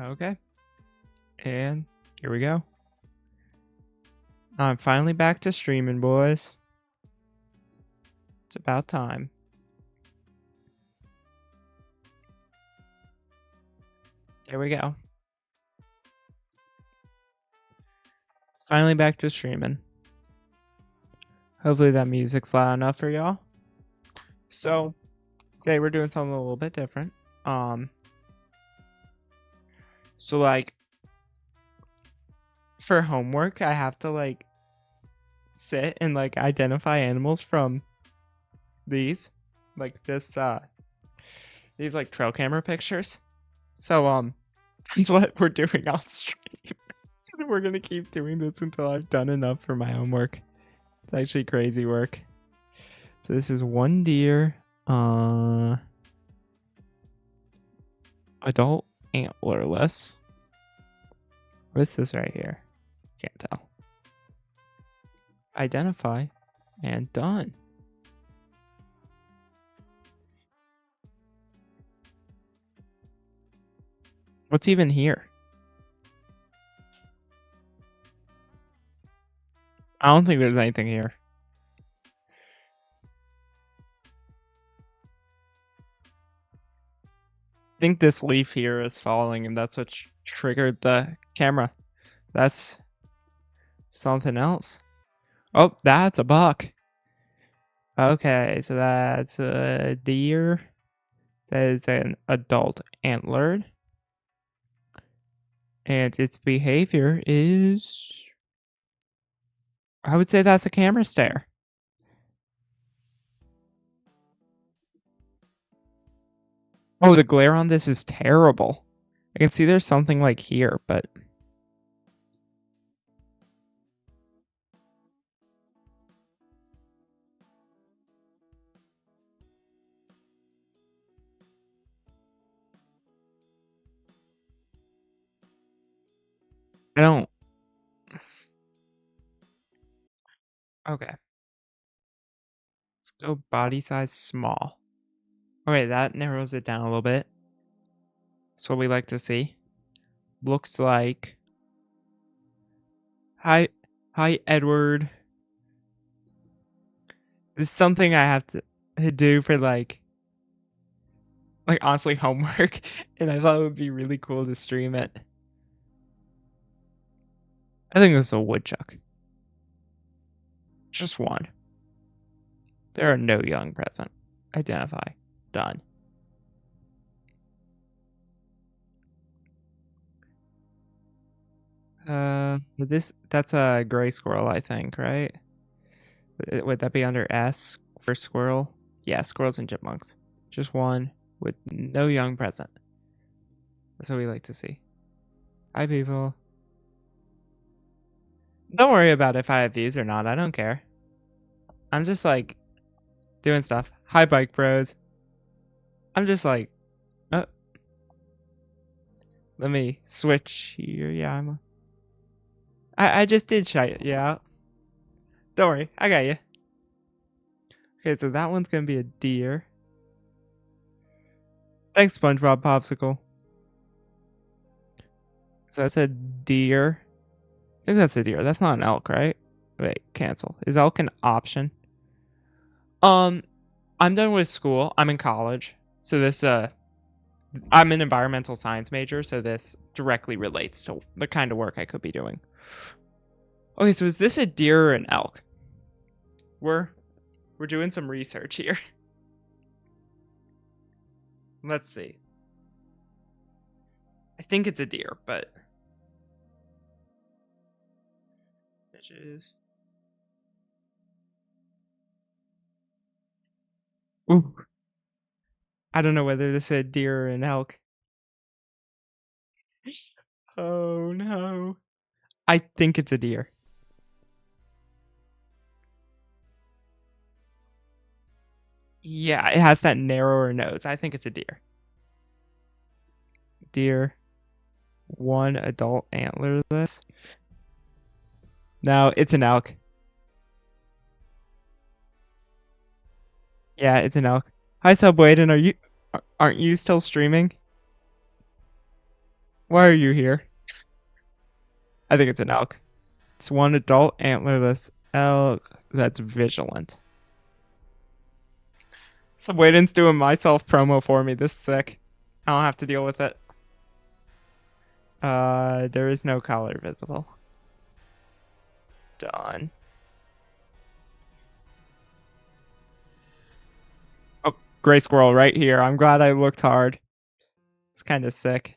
Okay. And here we go. I'm finally back to streaming, boys. It's about time. There we go. Finally back to streaming. Hopefully that music's loud enough for y'all. So, today we're doing something a little bit different. So like for homework, I have to like sit and like identify animals from these this these like trail camera pictures. So that's what we're doing on stream. We're gonna keep doing this until I've done enough for my homework. It's actually crazy work. So this is one deer, adult antlerless. What's this right here? Can't tell. Identify and done. What's even here? I don't think there's anything here. I think this leaf here is falling and that's what triggered the camera. That's something else. Oh, that's a buck. Okay, so that's a deer. That is an adult antlered. And its behavior is... I would say that's a camera stare. Oh, the glare on this is terrible. I can see there's something like here, but... I don't... Okay. Let's go body size small. Okay, that narrows it down a little bit. That's what we like to see. Looks like... Hi, Edward. This is something I have to do for like honestly homework, and I thought it would be really cool to stream it. I think this is a woodchuck. Just one. There are no young present. Identify. Done. That's a gray squirrel, I think, right? Would that be under S for squirrel? Yeah, squirrels and chipmunks. Just one with no young present. That's what we like to see. Hi, people. Don't worry about if I have views or not. I don't care. I'm just like doing stuff. Hi, Bike Bros. I'm just like, oh. Let me switch here. Yeah, I just did shout you out. Don't worry, I got you. Okay, so that one's gonna be a deer. Thanks, SpongeBob Popsicle. So that's a deer. I think that's a deer. That's not an elk, right? Wait, cancel. Is elk an option? I'm done with school. I'm in college. So this I'm an environmental science major, so this directly relates to the kind of work I could be doing. Okay, so is this a deer or an elk? We're doing some research here. Let's see. I think it's a deer, but bitches. Ooh. I don't know whether this is a deer or an elk. Oh no. I think it's a deer. Yeah, it has that narrower nose. I think it's a deer. Deer. One adult antlerless. No, it's an elk. Yeah, it's an elk. Hi, Subwayden. Aren't you still streaming? Why are you here? I think it's an elk. It's one adult antlerless elk that's vigilant. So Waden's doing my self promo for me. This is sick. I don't have to deal with it. There is no collar visible. Done. Oh, gray squirrel right here. I'm glad I looked hard. It's kind of sick.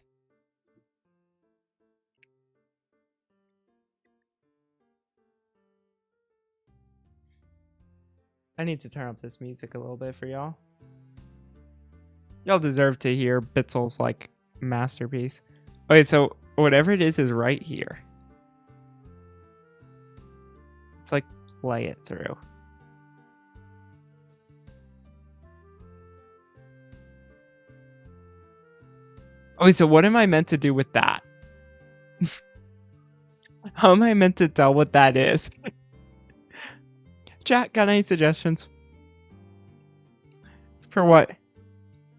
I need to turn up this music a little bit for y'all. Y'all deserve to hear Bitzel's like masterpiece. Okay, so whatever it is right here. Let's like play it through. Okay, so what am I meant to do with that? How am I meant to tell what that is? Chat, got any suggestions? For what?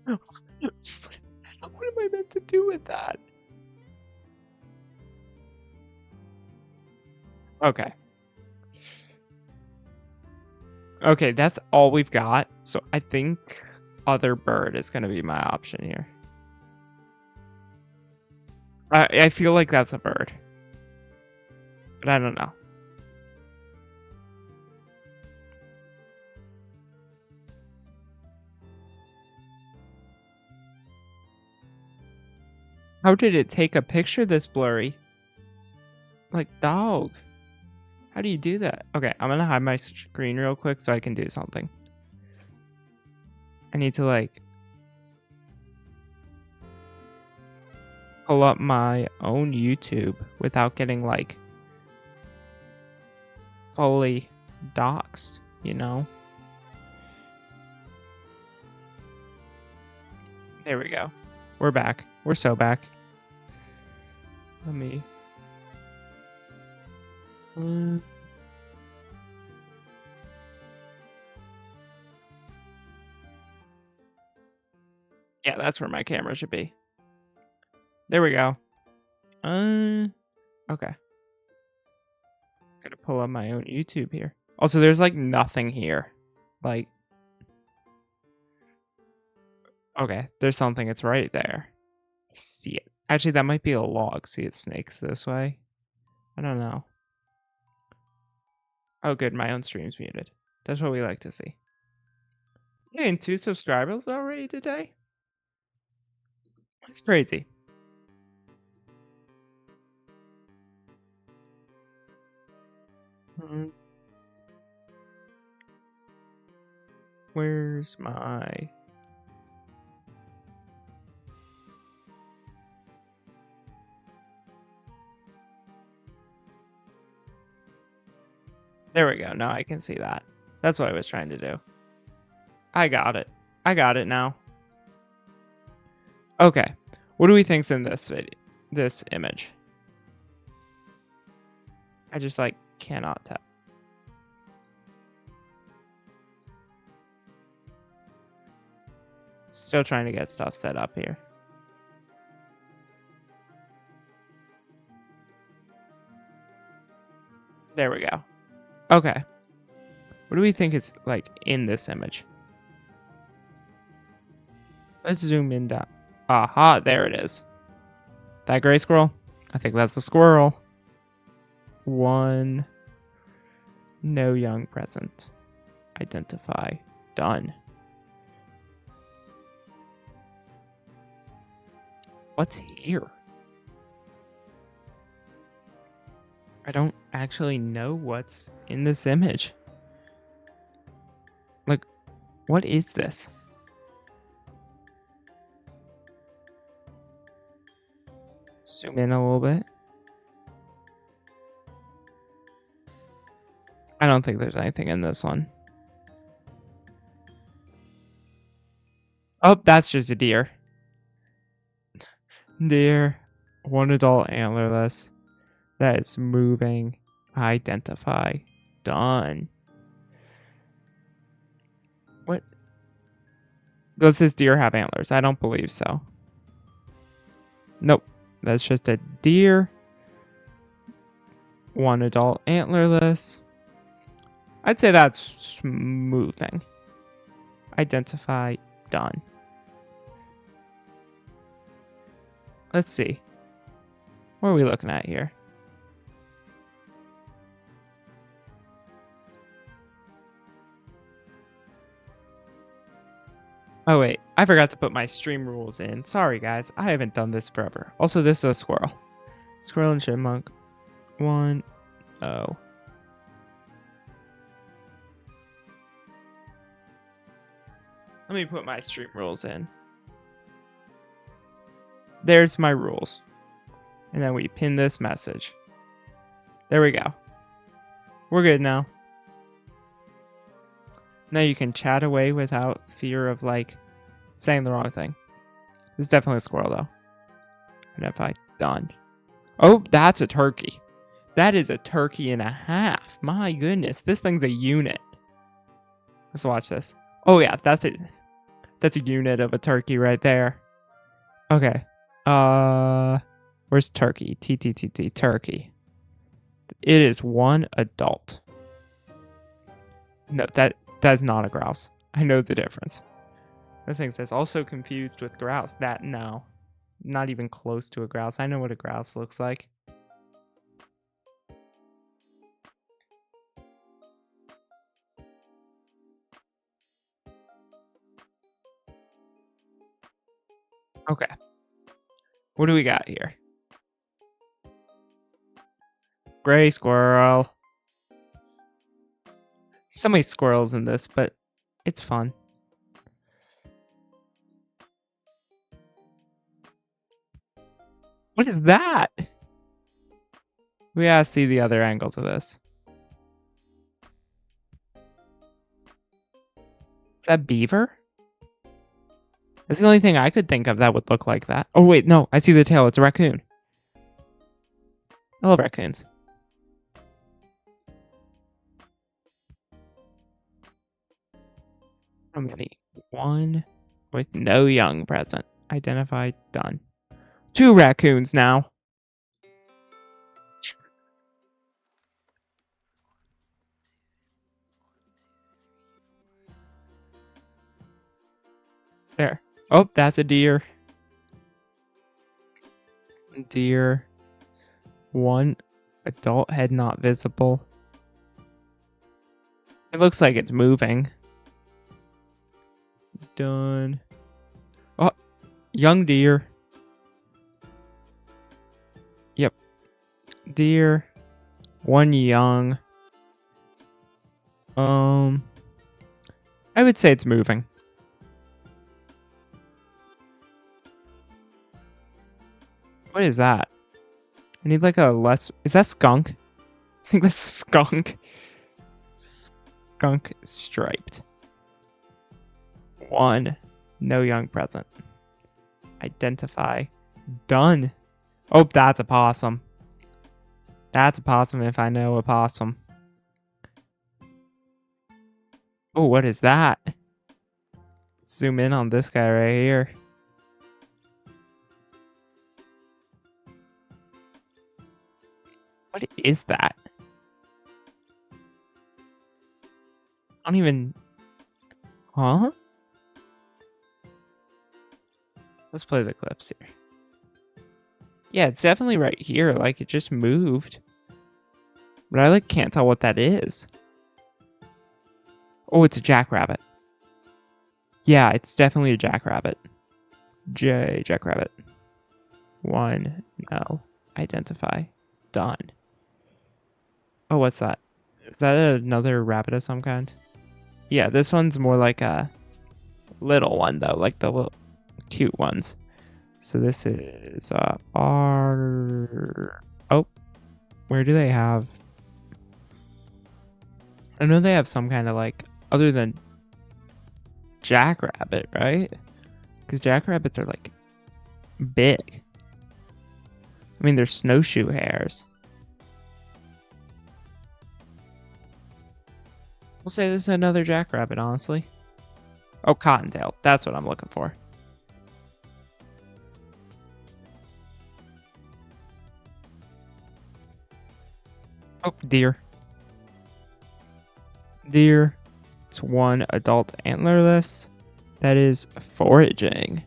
What am I meant to do with that? Okay. Okay, that's all we've got. So I think other bird is going to be my option here. I feel like that's a bird. But I don't know. How did it take a picture this blurry? Like, dog. How do you do that? Okay, I'm gonna hide my screen real quick so I can do something. I need to, like, pull up my own YouTube without getting, like, fully doxxed, you know? There we go. We're back. We're so back. Let me... Yeah, that's where my camera should be. There we go. Okay. Gotta pull up my own YouTube here. Also, there's like nothing here. Like, okay, there's something. It's right there. See it. Actually, that might be a log. See, it snakes this way. I don't know. Oh, good. My own stream's muted. That's what we like to see. Getting 2 subscribers already today? That's crazy. Where's my... There we go. Now I can see that. That's what I was trying to do. I got it. I got it now. Okay. What do we think's in this video? This image? I just like cannot tell. Still trying to get stuff set up here. There we go. Okay. What do we think is like in this image? Let's zoom in down. Aha, there it is. That gray squirrel? I think that's the squirrel. 1. No young present. Identify. Done. What's here? I don't actually know what's in this image. Like, what is this? Zoom in a little bit. I don't think there's anything in this one. Oh, that's just a deer. Deer, 1 adult antlerless. That is moving. Identify. Done. What? Does this deer have antlers? I don't believe so. Nope. That's just a deer. One adult antlerless. I'd say that's smoothing. Identify, done. Let's see. What are we looking at here? Oh wait, I forgot to put my stream rules in. Sorry guys, I haven't done this forever. Also, this is a squirrel. Squirrel and chipmunk. 1, 0. Let me put my stream rules in. There's my rules. And then we pin this message. There we go. We're good now. Now you can chat away without fear of like saying the wrong thing. This is definitely a squirrel though. Identify, done. Oh, that's a turkey. That is a turkey and a half. My goodness, this thing's a unit. Let's watch this. Oh yeah, that's a unit of a turkey right there. Okay. Where's turkey? Turkey. It is 1 adult. No, that's not a grouse. I know the difference. The thing says also confused with grouse. No. Not even close to a grouse. I know what a grouse looks like. Okay. What do we got here? Gray squirrel. So many squirrels in this, but it's fun. What is that? We gotta see the other angles of this. Is that beaver? That's the only thing I could think of that would look like that. Oh wait, no, I see the tail. It's a raccoon. I love raccoons. How many? 1 with no young present. Identified, done. 2 raccoons now. There. Oh, that's a deer. Deer. 1 adult head not visible. It looks like it's moving. Done. Oh, young deer. Yep. Deer. 1 young. I would say it's moving. What is that? I need like a less... Is that skunk? I think that's a skunk. Skunk striped. 1. No young present. Identify. Done. Oh, that's a possum. That's a possum if I know a possum. Oh, what is that? Zoom in on this guy right here. What is that? I don't even... Huh? Let's play the clips here. Yeah, it's definitely right here. Like, it just moved. But I, like, can't tell what that is. Oh, it's a jackrabbit. Yeah, it's definitely a jackrabbit. Jackrabbit. 1. No. Identify. Done. Oh, what's that? Is that another rabbit of some kind? Yeah, this one's more like a little one, though. Like the little cute ones. So this is R... Oh. Where do they have... I know they have some kind of like... Other than jackrabbit, right? Because jackrabbits are like big. I mean, they're snowshoe hares. We'll say this is another jackrabbit, honestly. Oh, cottontail. That's what I'm looking for. Oh, deer. Deer. It's one adult antlerless. That is foraging.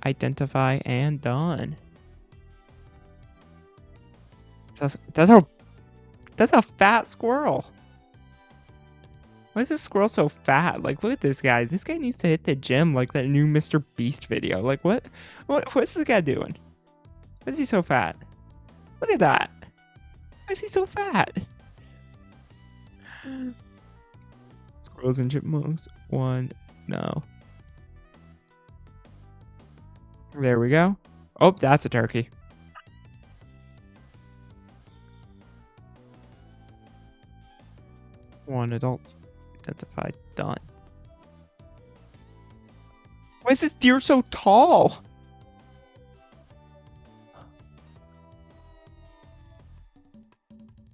Identify and done. That's a fat squirrel. Why is this squirrel so fat? Like, look at this guy. This guy needs to hit the gym like that new Mr. Beast video. Like, what's this guy doing? Why is he so fat? Look at that. Why is he so fat? Squirrels and chipmunks. One. No. There we go. Oh, that's a turkey. One adult. Identified. Done. Why is this deer so tall?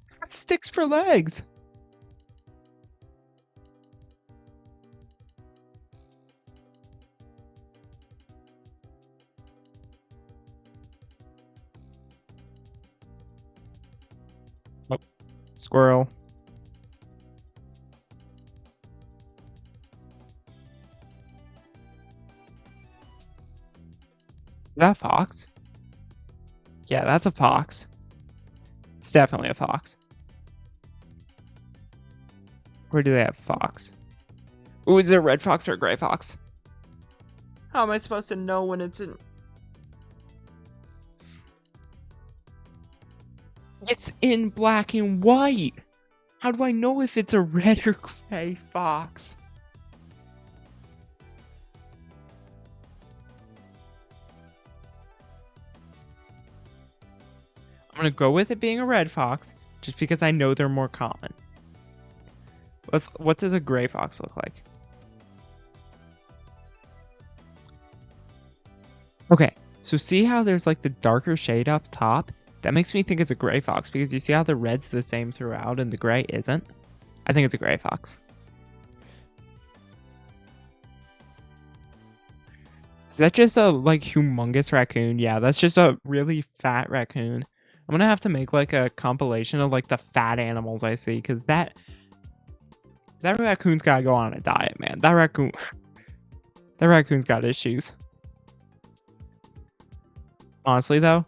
It's got sticks for legs. Oh, squirrel. Is that a fox? Yeah, that's a fox. It's definitely a fox. Where do they have fox? Ooh, is it a red fox or a gray fox? How am I supposed to know when it's in... It's in black and white! How do I know if it's a red or gray fox? I'm gonna go with it being a red fox, just because I know they're more common. What does a gray fox look like? Okay, so see how there's like the darker shade up top? That makes me think it's a gray fox, because you see how the red's the same throughout and the gray isn't? I think it's a gray fox. Is that just a like humongous raccoon? Yeah, that's just a really fat raccoon. I'm gonna have to make like a compilation of like the fat animals I see, because that raccoon's gotta go on a diet, man. That raccoon's got issues. Honestly though,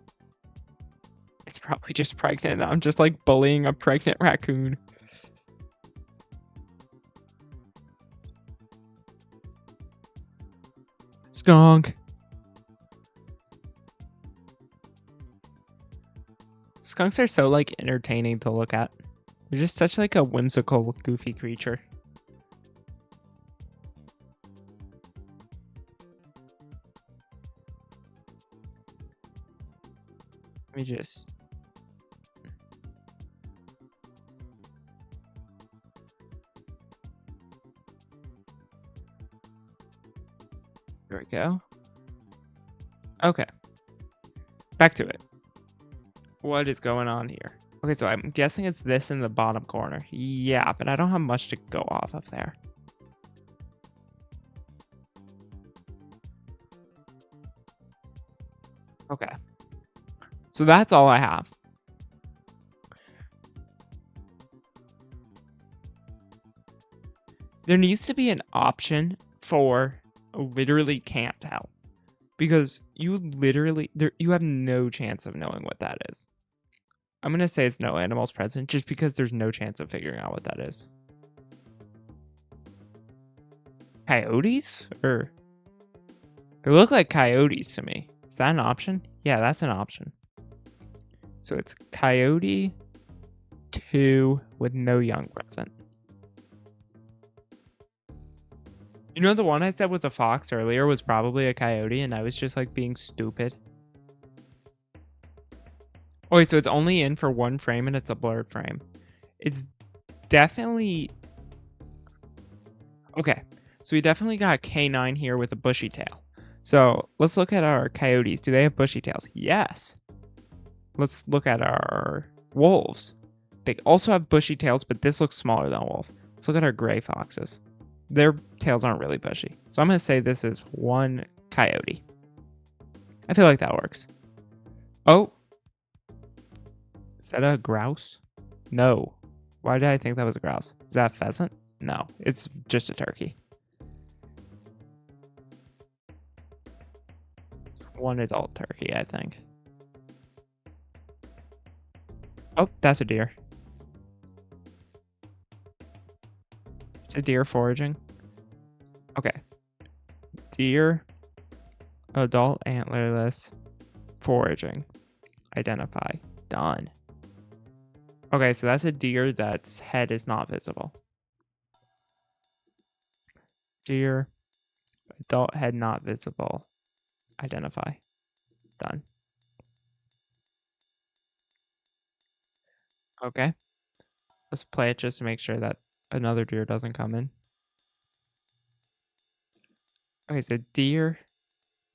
it's probably just pregnant. I'm just like bullying a pregnant raccoon. Skunk. Skunks are so like entertaining to look at. They're just such like a whimsical, goofy creature. Let me just... There we go. Okay. Back to it. What is going on here? Okay, so I'm guessing it's this in the bottom corner. Yeah, but I don't have much to go off of there. Okay. So that's all I have. There needs to be an option for literally can't tell. Because you literally, you have no chance of knowing what that is. I'm going to say it's no animals present just because there's no chance of figuring out what that is. Coyotes? Or... They look like coyotes to me. Is that an option? Yeah, that's an option. So it's coyote 2 with no young present. You know the one I said was a fox earlier was probably a coyote and I was just like being stupid. Oh wait, so it's only in for one frame and it's a blurred frame. It's definitely... Okay, so we definitely got K9 here with a bushy tail. So let's look at our coyotes. Do they have bushy tails? Yes. Let's look at our wolves. They also have bushy tails, but this looks smaller than a wolf. Let's look at our gray foxes. Their tails aren't really bushy. So I'm going to say this is one coyote. I feel like that works. Oh. Is that a grouse? No. Why did I think that was a grouse? Is that a pheasant? No, it's just a turkey. One adult turkey, I think. Oh, that's a deer. It's a deer foraging. Okay. Deer, adult antlerless, foraging. Identify. Done. Okay, so that's a deer that's head is not visible. Deer, adult head not visible. Identify. Done. Okay. Let's play it just to make sure that another deer doesn't come in. Okay, so deer,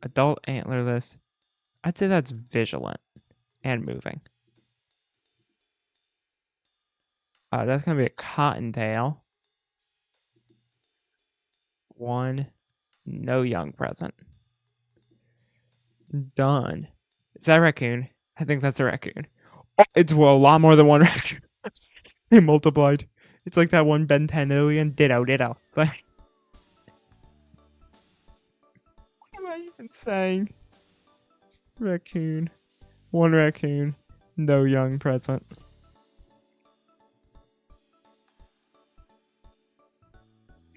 adult antlerless. I'd say that's vigilant and moving. That's going to be a cottontail. One, no young present. Done. Is that a raccoon? I think that's a raccoon. Oh, it's well, a lot more than one raccoon. They multiplied. It's like that one Ben 10 alien. Ditto. Like, what am I even saying? Raccoon. One raccoon. No young present.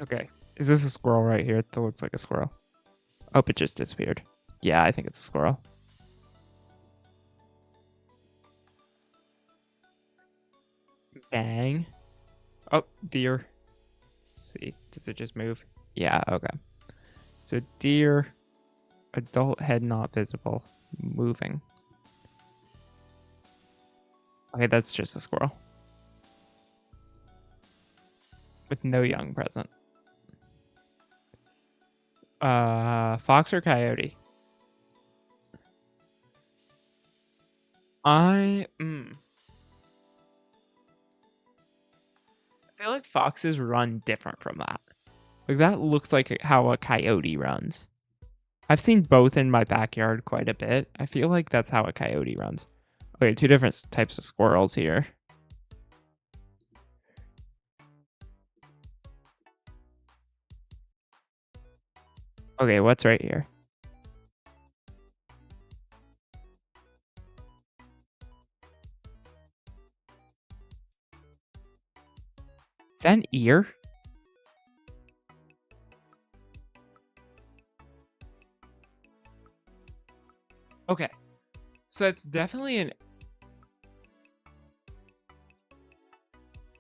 Okay. Is this a squirrel right here? That looks like a squirrel. Oh, it just disappeared. Yeah, I think it's a squirrel. Bang. Oh, deer. Let's see, does it just move? Yeah, okay. So deer, adult head not visible, moving. Okay, that's just a squirrel. With no young present. Fox or coyote? I feel like foxes run different from that. Like that looks like how a coyote runs. I've seen both in my backyard quite a bit. I feel like that's how a coyote runs. Okay, two different types of squirrels here. Okay, what's right here? Is that an ear? Okay. So it's definitely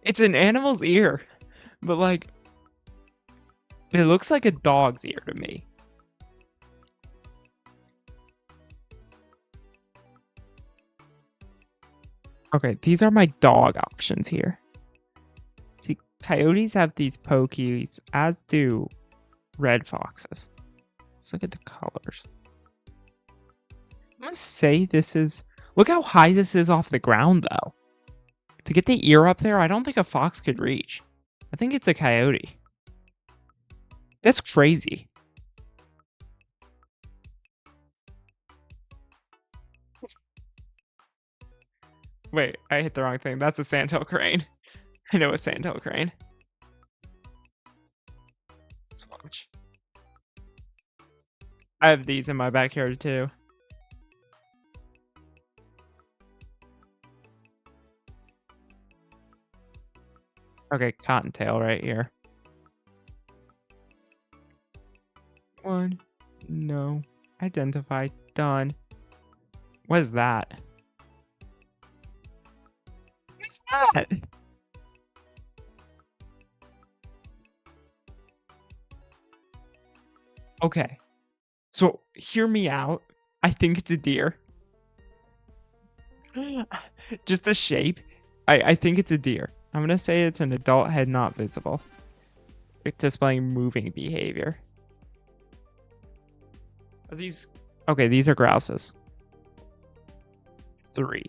it's an animal's ear. But like it looks like a dog's ear to me. Okay, these are my dog options here. See, coyotes have these pokies, as do red foxes. Let's look at the colors. I'm gonna say this is... Look how high this is off the ground, though. To get the ear up there, I don't think a fox could reach. I think it's a coyote. That's crazy. Wait, I hit the wrong thing. That's a sandhill crane. I know a sandhill crane. Let's watch. I have these in my backyard too. Okay, cottontail right here. One. No. Identify. Done. What is that? What's that? Okay. So, hear me out. I think it's a deer. Just the shape. I think it's a deer. I'm gonna say it's an adult head not visible. It's displaying moving behavior. Are these... Okay, these are grouses. 3.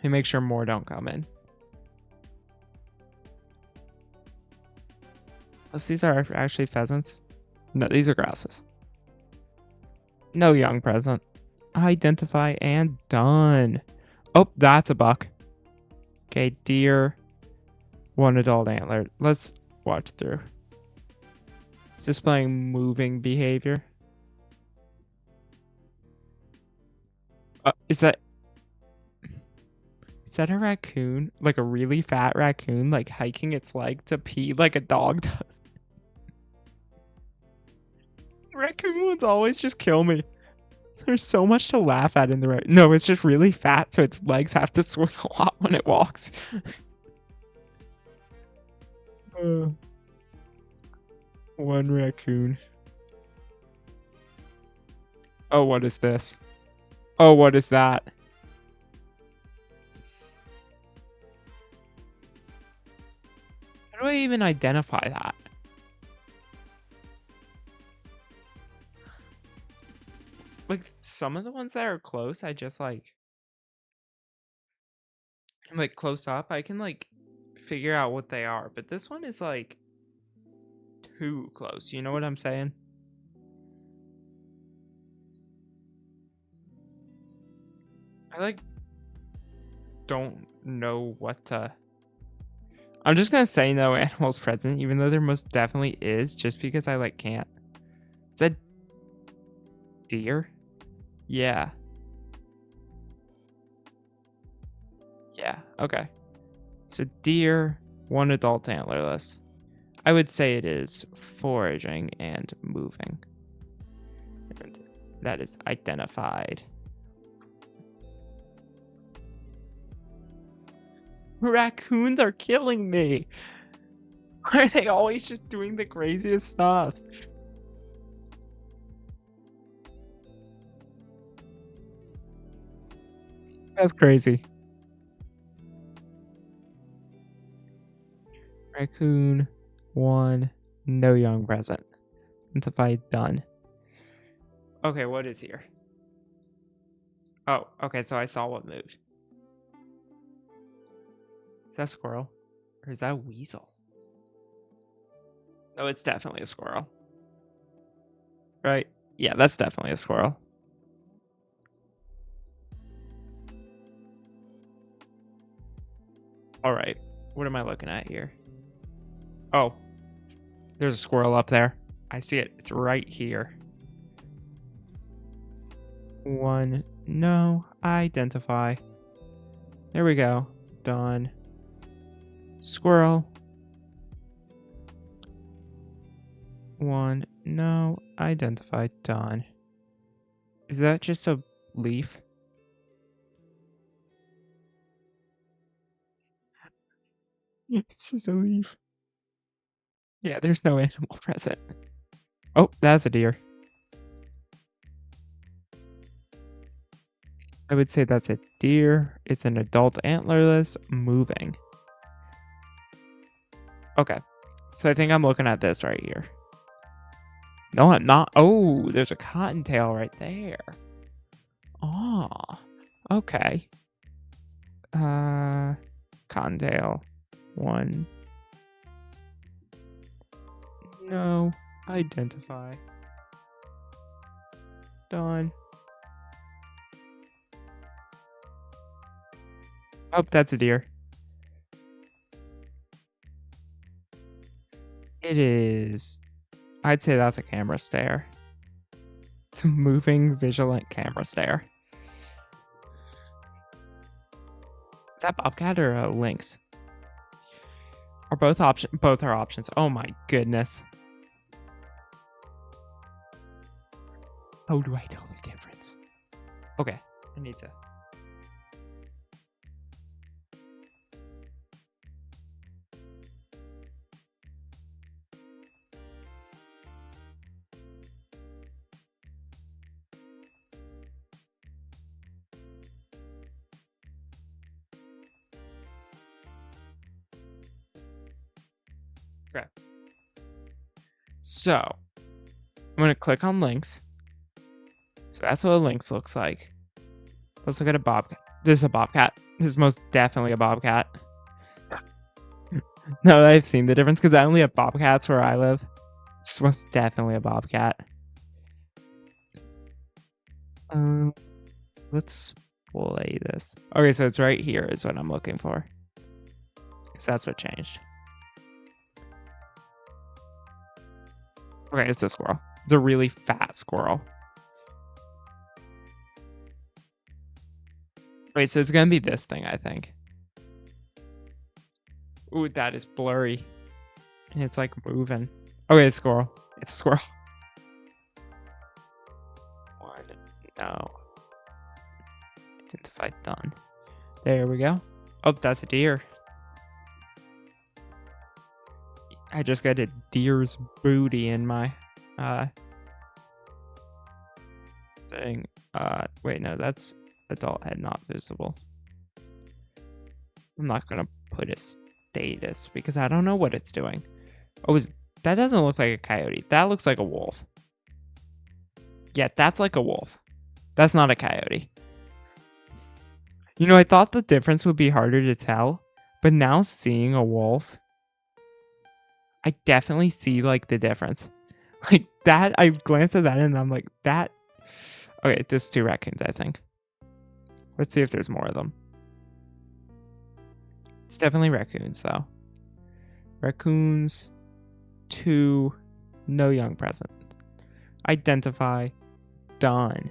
And make sure more don't come in. Unless these are actually pheasants. No, these are grouses. No young present. Identify and done. Oh, that's a buck. Okay, deer, 1 adult antler. Let's watch through. It's displaying moving behavior. Is that a raccoon? Like a really fat raccoon, like hiking its leg to pee like a dog does? Raccoon ones always just kill me. There's so much to laugh at in the No, it's just really fat, so its legs have to swing a lot when it walks. One raccoon. Oh, what is this? Oh, what is that? How do I even identify that? Like, some of the ones that are close, I just, like close up, I can, like, figure out what they are. But this one is, like, too close. You know what I'm saying? I, like, don't know what to... I'm just gonna say no animals present, even though there most definitely is, just because I, like, can't. Is that deer? Yeah. Yeah, okay. So deer, 1 adult antlerless. I would say it is foraging and moving. And that is identified. Raccoons are killing me. Why are they always just doing the craziest stuff? That's crazy. Raccoon, 1, no young present. Identified, done. Okay, what is here? Oh, okay, so I saw what moved. Is that a squirrel? Or is that a weasel? No, it's definitely a squirrel. Right? Yeah, that's definitely a squirrel. Alright, what am I looking at here? Oh, there's a squirrel up there. I see it. It's right here. 1, no, identify. There we go. Done. Squirrel. 1, no, identify, done. Is that just a leaf? It's just a leaf. Yeah, there's no animal present. Oh, that's a deer. I would say that's a deer. It's an adult antlerless, moving. Okay, so I think I'm looking at this right here. No, I'm not. Oh, there's a cottontail right there. Oh, okay. Cottontail. 1. No. Identify. Done. Oh, that's a deer. It is. I'd say that's a camera stare. It's a moving, vigilant camera stare. Is that bobcat or a lynx? Are both options? Both are options. Oh my goodness. How do I tell the difference? Okay, I need to. Okay. So, I'm going to click on links. So that's what a lynx looks like. Let's look at a bobcat. This is a bobcat. This is most definitely a bobcat. No, I've seen the difference because I only have bobcats where I live. This was definitely a bobcat. Let's play this. Okay, so it's right here is what I'm looking for. 'cause that's what changed. Okay, it's a squirrel. It's a really fat squirrel. Wait, so it's gonna be this thing, I think. Ooh, that is blurry. And it's like moving. Okay, it's a squirrel. It's a squirrel. One, no. Identify, done. There we go. Oh, that's a deer. I just got a deer's booty in my thing. Wait, no, that's adult head not visible. I'm not gonna put a status because I don't know what it's doing. Oh, that doesn't look like a coyote. That looks like a wolf. Yeah, that's like a wolf. That's not a coyote. You know, I thought the difference would be harder to tell, but now seeing a wolf, I definitely see like the difference. Like that, I glanced at that and I'm like, that. Okay, there's 2 raccoons, I think. Let's see if there's more of them. It's definitely raccoons, though. Raccoons, 2, no young present. Identify, done.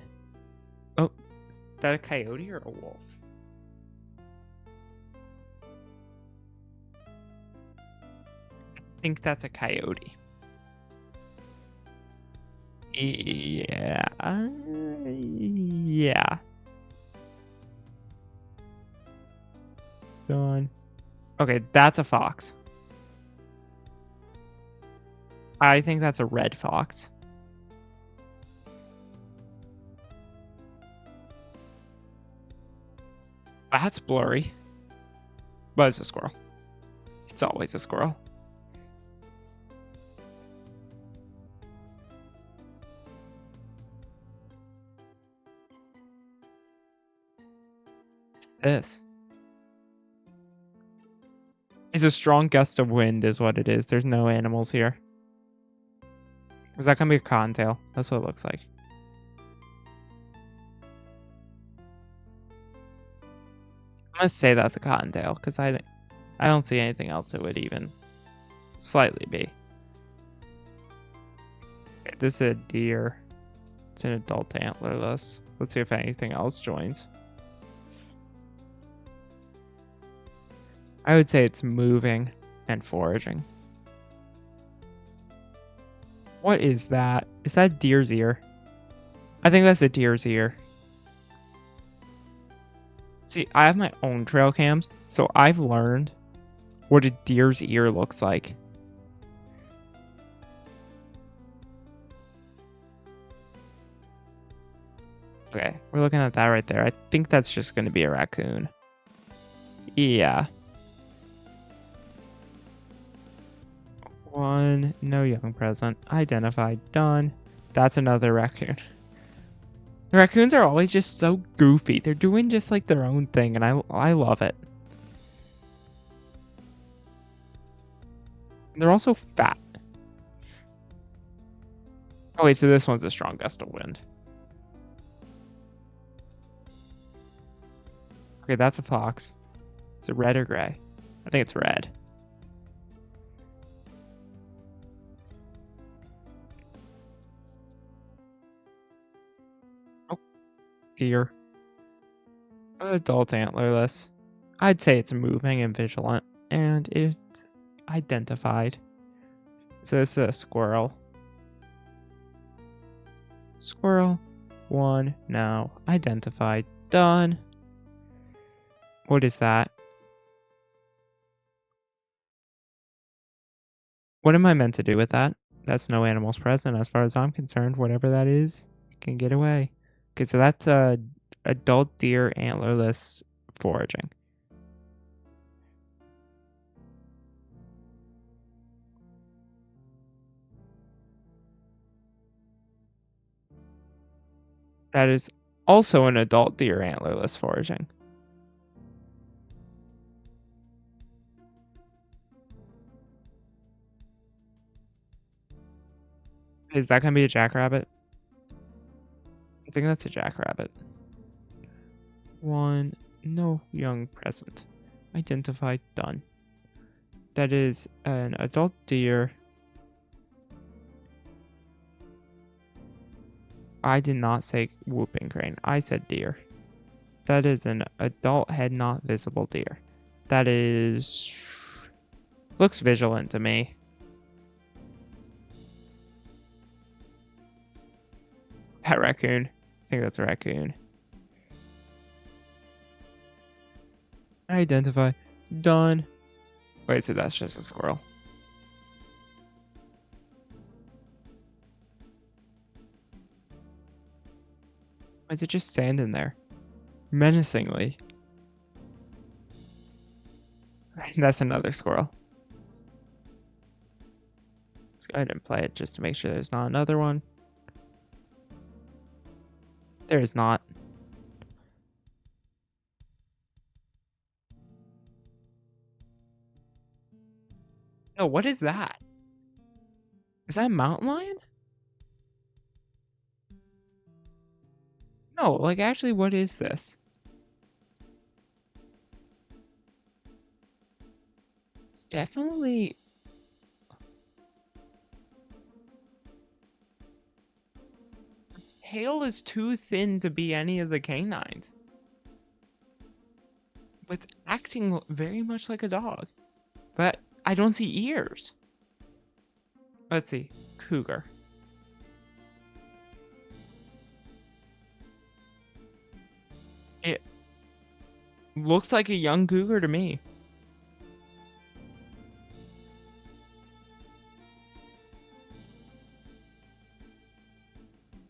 Oh, is that a coyote or a wolf? I think that's a coyote. Yeah. Yeah. Done. Okay, that's a fox. I think that's a red fox. That's blurry. But it's a squirrel. It's always a squirrel. What's this? It's a strong gust of wind is what it is. There's no animals here. Is that gonna be a cottontail? That's what it looks like. I'm gonna say that's a cottontail because I don't see anything else it would even slightly be. Okay, this is a deer. It's an adult antlerless. Let's see if anything else joins. I would say it's moving and foraging. What is that? Is that deer's ear? I think that's a deer's ear. See, I have my own trail cams, so I've learned what a deer's ear looks like. Okay, we're looking at that right there. I think that's just going to be a raccoon. Yeah. 1, no young present. Identified, done. That's another raccoon. The raccoons are always just so goofy. They're doing just like their own thing, and I love it. They're also fat. Oh wait, so this one's a strong gust of wind. Okay, that's a fox. Is it red or gray? I think it's red. Oh, deer. Adult antlerless. I'd say it's moving and vigilant, and it's identified. So this is a squirrel. Squirrel. 1, no. Identified. Done. What is that? What am I meant to do with that? That's no animals present as far as I'm concerned. Whatever that is, can get away. Okay, so that's adult deer antlerless foraging. That is also an adult deer antlerless foraging. Is that going to be a jackrabbit? I think that's a jackrabbit. 1, no young present. Identified, done. That is an adult deer. I did not say whooping crane. I said deer. That is an adult head not visible deer. That is... looks vigilant to me. That raccoon. I think that's a raccoon. Identify. Done. Wait, so that's just a squirrel. Why is it just standing there? Menacingly. That's another squirrel. Let's go ahead and play it just to make sure there's not another one. There is not. No, what is that? Is that a mountain lion? No, like actually, what is this? It's definitely... its tail is too thin to be any of the canines. But it's acting very much like a dog. But I don't see ears. Let's see. Cougar. It looks like a young cougar to me.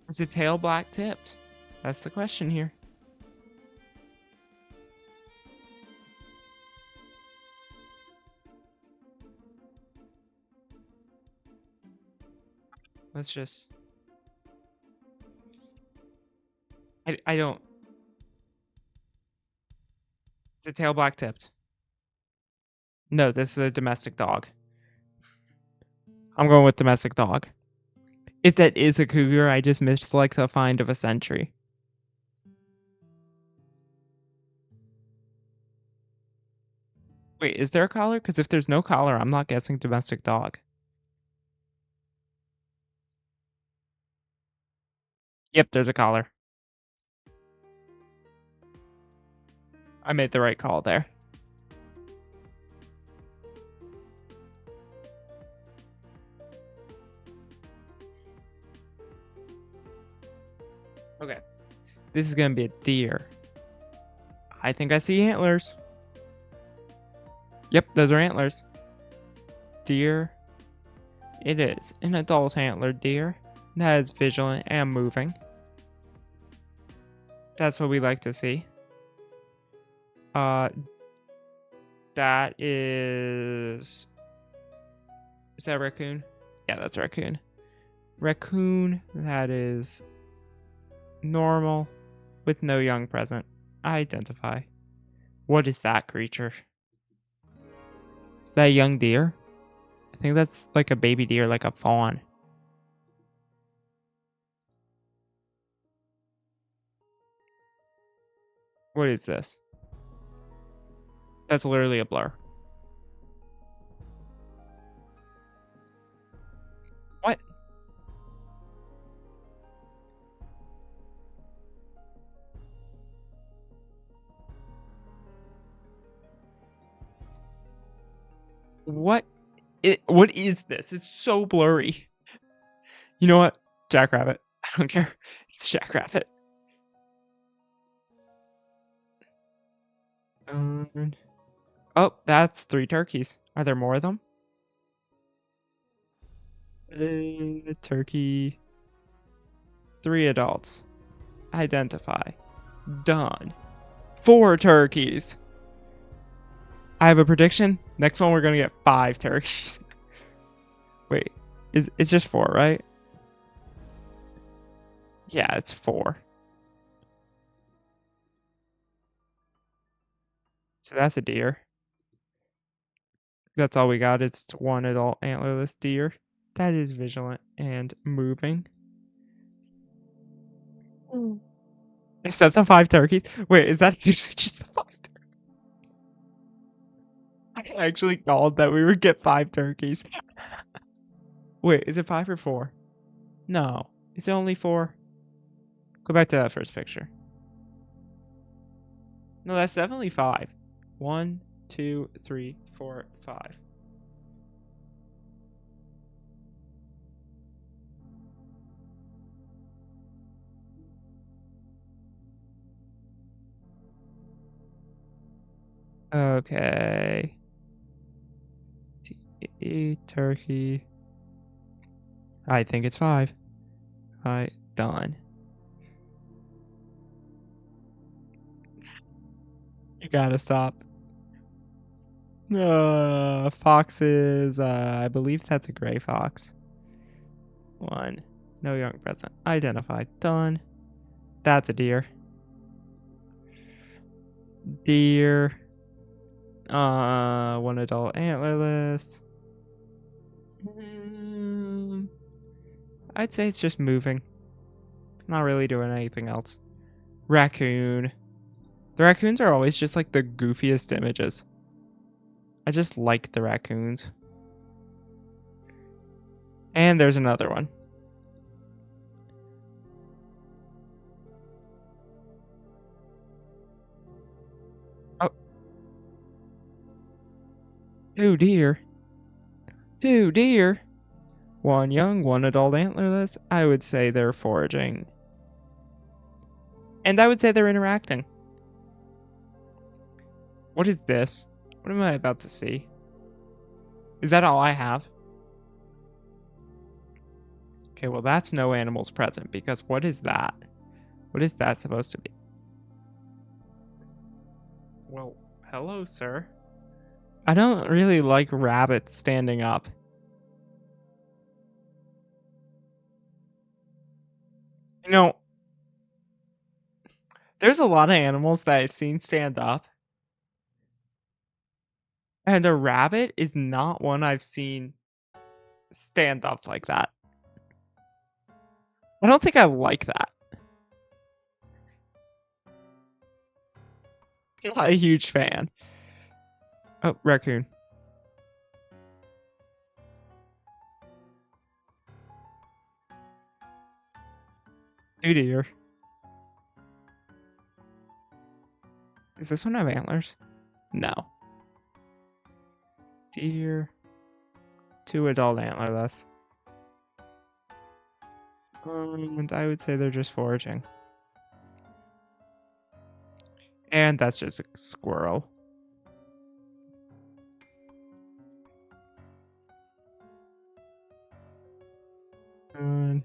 Is the tail black tipped? That's the question here. Let's just... I don't... Is the tail black tipped? No, this is a domestic dog. I'm going with domestic dog. If that is a cougar, I just missed like the find of a century. Wait, is there a collar? Because if there's no collar, I'm not guessing domestic dog. Yep, there's a collar. I made the right call there. Okay. This is gonna be a deer. I think I see antlers. Yep, those are antlers. Deer. It is an adult antlered deer that is vigilant and moving. That's what we like to see. That is... Is that raccoon? Yeah, that's raccoon. Raccoon, that is normal with no young present. Identify. What is that creature? Is that a young deer? I think that's like a baby deer, like a fawn. What is this? That's literally a blur. What? What? What is this? It's so blurry. You know what? Jackrabbit. I don't care. It's Jackrabbit. Oh, that's 3 turkeys. Are there more of them? Turkey. 3 adults. Identify. Done. 4 turkeys. I have a prediction. Next one, we're gonna get 5 turkeys. Wait, it's just 4, right? Yeah, it's 4. So that's a deer. That's all we got. It's 1 adult antlerless deer. That is vigilant and moving. Is that the 5 turkeys? Wait, is that usually just the 5 turkeys? I actually called that we would get 5 turkeys. Wait, is it 5 or 4? No. Is it only 4? Go back to that first picture. No, that's definitely 5. 1, 2, 3, 4, 5. Okay. Turkey. I think it's 5. Alright, done. You gotta stop. Foxes. I believe that's a gray fox. 1. No young present. Identified. Done. That's a deer. Deer. 1 adult antlerless. I'd say it's just moving. Not really doing anything else. Raccoon. The raccoons are always just like the goofiest images. I just like the raccoons. And there's another one. Oh. 2 deer. 2 deer. 1 young, 1 adult antlerless. I would say they're foraging. And I would say they're interacting. What is this? What am I about to see? Is that all I have? Okay, well that's no animals present because what is that? What is that supposed to be? Well, hello, sir. I don't really like rabbits standing up. You know, there's a lot of animals that I've seen stand up. And a rabbit is not one I've seen stand up like that. I don't think I like that. I'm not a huge fan. Oh, raccoon. Oh dear. Does this one have antlers? No. Deer. 2 adult antlerless. And I would say they're just foraging. And that's just a squirrel. And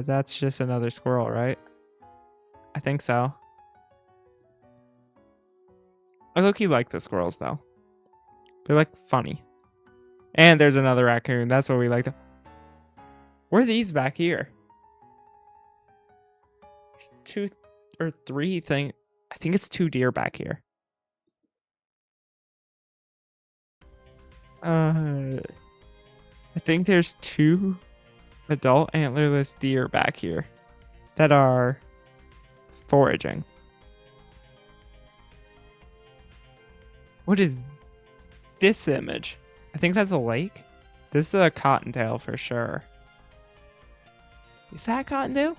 that's just another squirrel, right? I think so. I low-key like the squirrels though. They're like funny. And there's another raccoon. That's what we like to. Where are these back here? 2 or 3 thing. I think it's 2 deer back here. I think there's 2 adult antlerless deer back here that are foraging. What is this image? I think that's a lake. This is a cottontail for sure. Is that cottontail?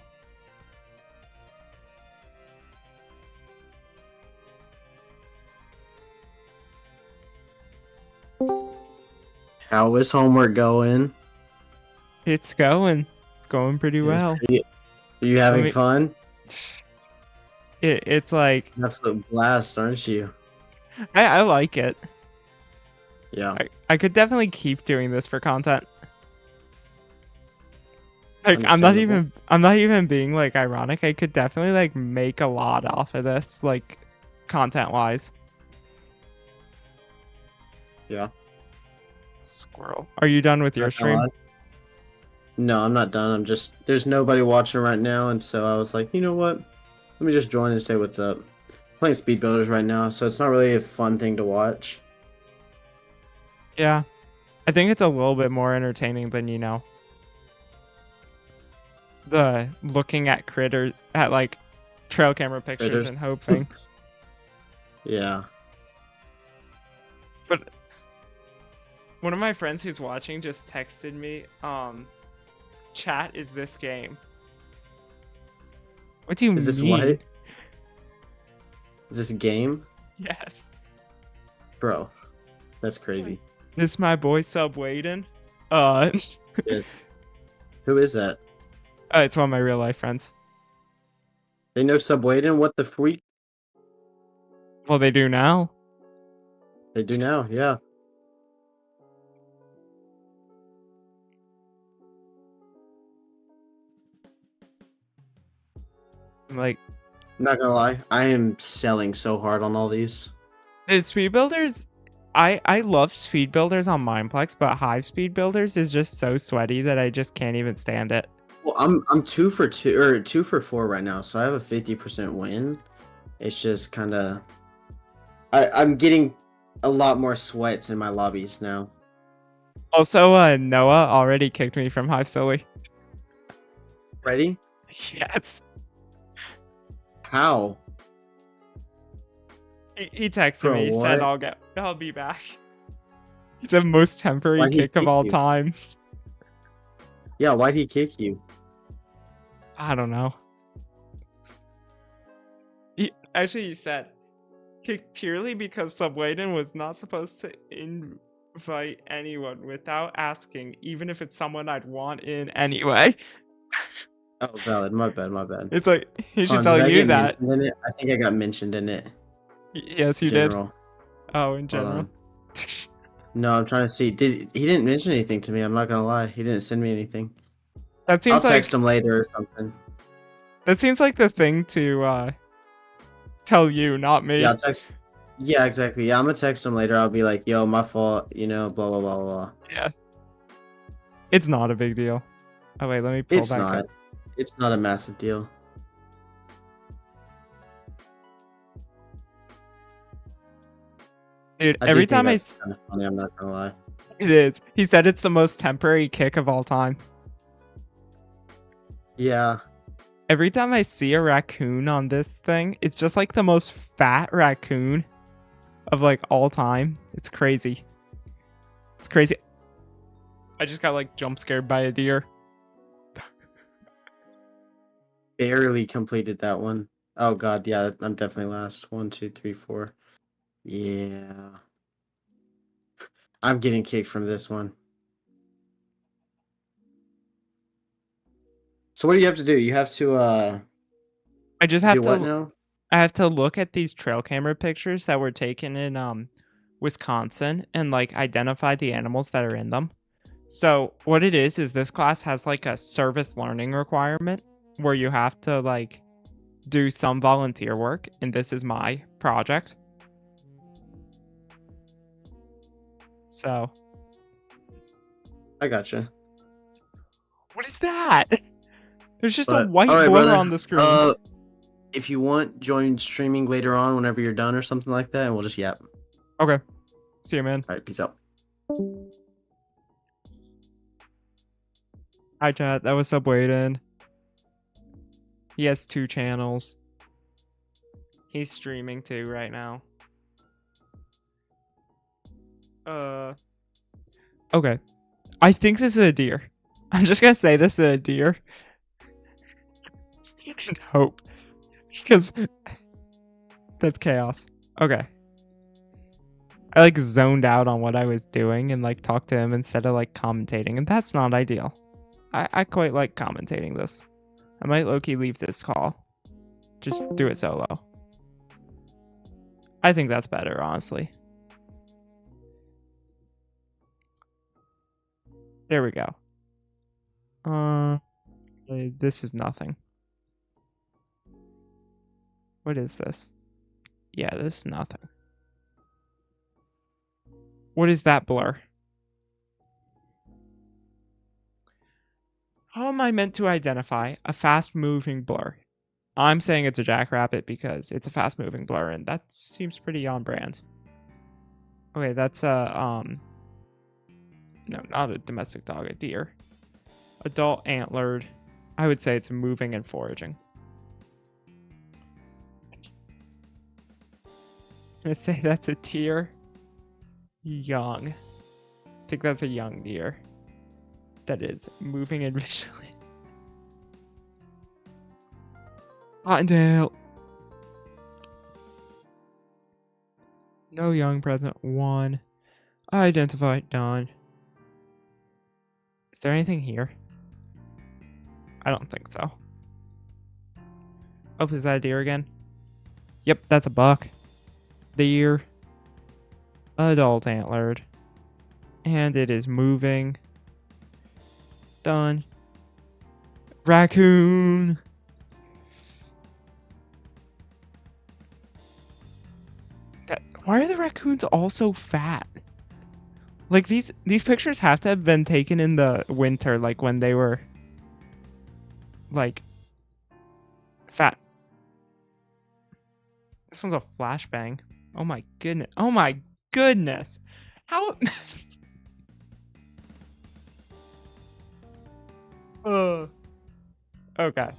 How is homework going? It's going. It's going pretty well. Are you having fun? It's like Absolute blast, aren't you? I like it. Yeah. I could definitely keep doing this for content. Like I'm not even being like ironic. I could definitely like make a lot off of this, like content wise. Yeah. Squirrel. Are you done with your stream? No, I'm not done. I'm just there's nobody watching right now, and so I was like, you know what? Let me just join and say what's up. I'm playing Speed Builders right now, so it's not really a fun thing to watch. Yeah. I think it's a little bit more entertaining than, you know, the looking at critters at like trail camera pictures and hoping. Yeah. But one of my friends who's watching just texted me, chat is this game. What do you Is this mean? what? Is this a game? Yes. Bro, that's crazy. This my boy Subwaden. Yes. Who is that? It's one of my real life friends. They know Subwayden? What the freak? Well, they do now. They do now, yeah. I'm like, Not gonna lie, I am selling so hard on all these. the speed builders. I love speed builders on Mineplex, but Hive speed builders is just so sweaty that I just can't even stand it. Well, I'm 2 for 2 or 2 for 4 right now, so I have a 50% win. It's just kind of I'm getting a lot more sweats in my lobbies now. Also, Noah already kicked me from Hive Silly. Ready? Yes. How? He texted Bro, me, what? said I'll be back. It's the most temporary Why'd he kick of kick all you? time. Yeah, why'd he kick you? I don't know. He said kick purely because Subwaden was not supposed to invite anyone without asking, even if it's someone I'd want in anyway. Oh, valid. My bad, my bad. It's like he should Did tell I you get that. mentioned in it? I think I got mentioned in it. Yes, you General. did. Oh, in Hold general. on. No, I'm trying to see. He didn't mention anything to me, I'm not gonna lie. He didn't send me anything. That I'll seems text like him later or something. that seems like the thing to tell you, not me. Yeah, I'll text. Yeah, exactly. Yeah, I'm gonna text him later. I'll be like, yo, my fault, you know, blah blah blah blah. Yeah. It's not a big deal. Oh wait, let me pull It's back not. up. It's not a massive deal. Dude, I do every think time that's kind of funny. I'm not gonna lie. it is. He said it's the most temporary kick of all time. Yeah, Every time I see a raccoon on this thing, it's just like the most fat raccoon of like all time. It's crazy. It's crazy. I just got like jump scared by a deer. barely completed that one. Oh god, yeah, I'm definitely last. 1, 2, 3, 4. Yeah, I'm getting kicked from this one. So what do you have to do? You have to I just do have what to now? I have to look at these trail camera pictures that were taken in Wisconsin and like identify the animals that are in them. So what it is this class has like a service learning requirement where you have to like do some volunteer work, and this is my project. So I gotcha. what is that? There's just a But white all right, blur brother. on the screen. If you want, join streaming later on whenever you're done or something like that, and we'll just yap. Okay. See you, man. All right, peace out. Hi, chat. That was Subwaden. He has 2 channels. He's streaming too right now. Okay. I think this is a deer. I'm just gonna say this is a deer. And hope. Because that's chaos. Okay. I like zoned out on what I was doing and like talked to him instead of like commentating, and that's not ideal. I quite like commentating this. I might low-key leave this call. Just do it solo. I think that's better, honestly. There we go. This is nothing. What is this? Yeah, this is nothing. What is that blur? How am I meant to identify a fast-moving blur? I'm saying it's a jackrabbit because it's a fast-moving blur, and that seems pretty on brand. Okay, that's a, no, not a domestic dog, a deer. Adult antlered. I would say it's moving and foraging. I'm gonna say that's a deer. young. I think that's a young deer. That is moving and visually. Cottontail. No young present. 1. Identify. Done. Is there anything here? I don't think so. Oh, is that a deer again? Yep, that's a buck. Deer. Adult antlered. And it is moving. Done. Raccoon. Why are the raccoons all so fat? Like these pictures have to have been taken in the winter, like when they were like fat. This one's a flashbang. Oh my goodness. Oh my goodness. How Okay.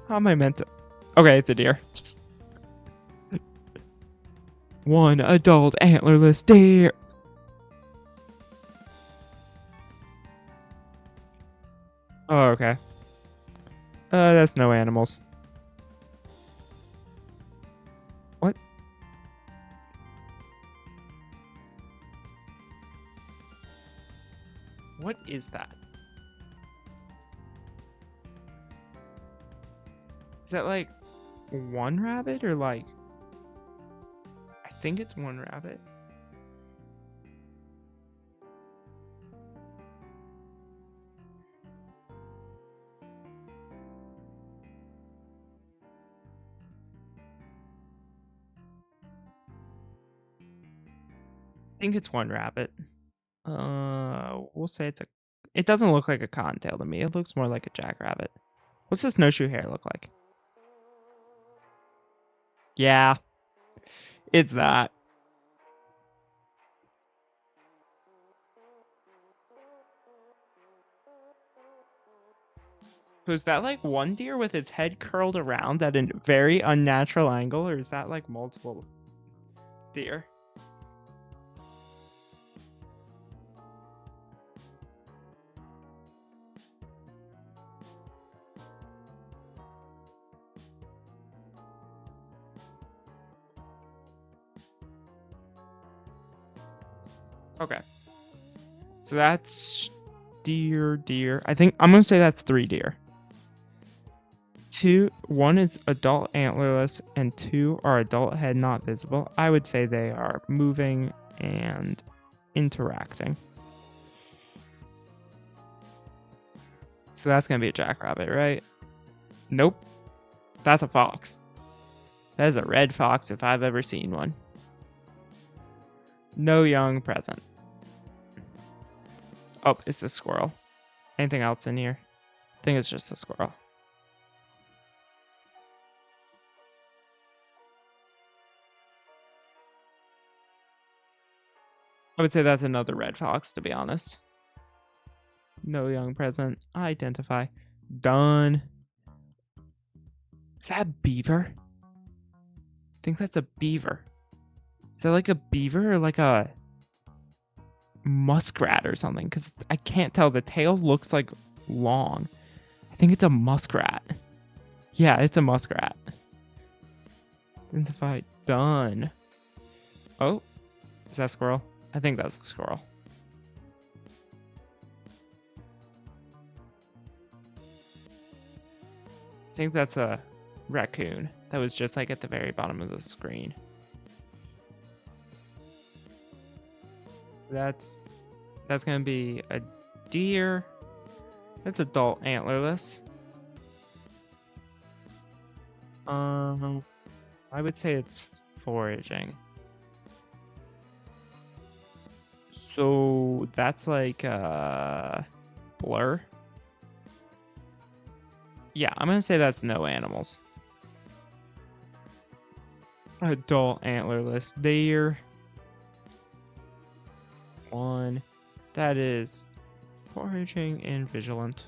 How am I meant to? Okay, it's a deer. 1 adult antlerless deer. Oh, okay. That's no animals. What? What is that? Is that like one rabbit or like... I think it's one rabbit. I think it's one rabbit. We'll say it's a... It doesn't look like a cottontail to me. It looks more like a jackrabbit. What's the snowshoe hare look like? Yeah. It's that. So is that like one deer with its head curled around at a very unnatural angle, or is that like multiple deer? Okay. So that's deer. I think I'm gonna say that's 3 deer. 1 is adult antlerless, and 2 are adult head not visible. I would say they are moving and interacting. So that's gonna be a jackrabbit, right? Nope. That's a fox. That is a red fox if I've ever seen one. No young present. Oh, it's a squirrel. Anything else in here? I think it's just a squirrel. I would say that's another red fox, to be honest. No young present. Identify. Done. Is that a beaver? I think that's a beaver. Is that like a beaver or like a muskrat or something? Because I can't tell. The tail looks like long. I think it's a muskrat. Yeah, it's a muskrat. Identify. Done. Oh, is that a squirrel? I think that's a squirrel. I think that's a raccoon. That was just like at the very bottom of the screen. That's gonna be a deer. That's adult antlerless. I would say it's foraging. So that's like blur. Yeah, I'm gonna say that's no animals. Adult antlerless deer. 1. That is foraging and vigilant.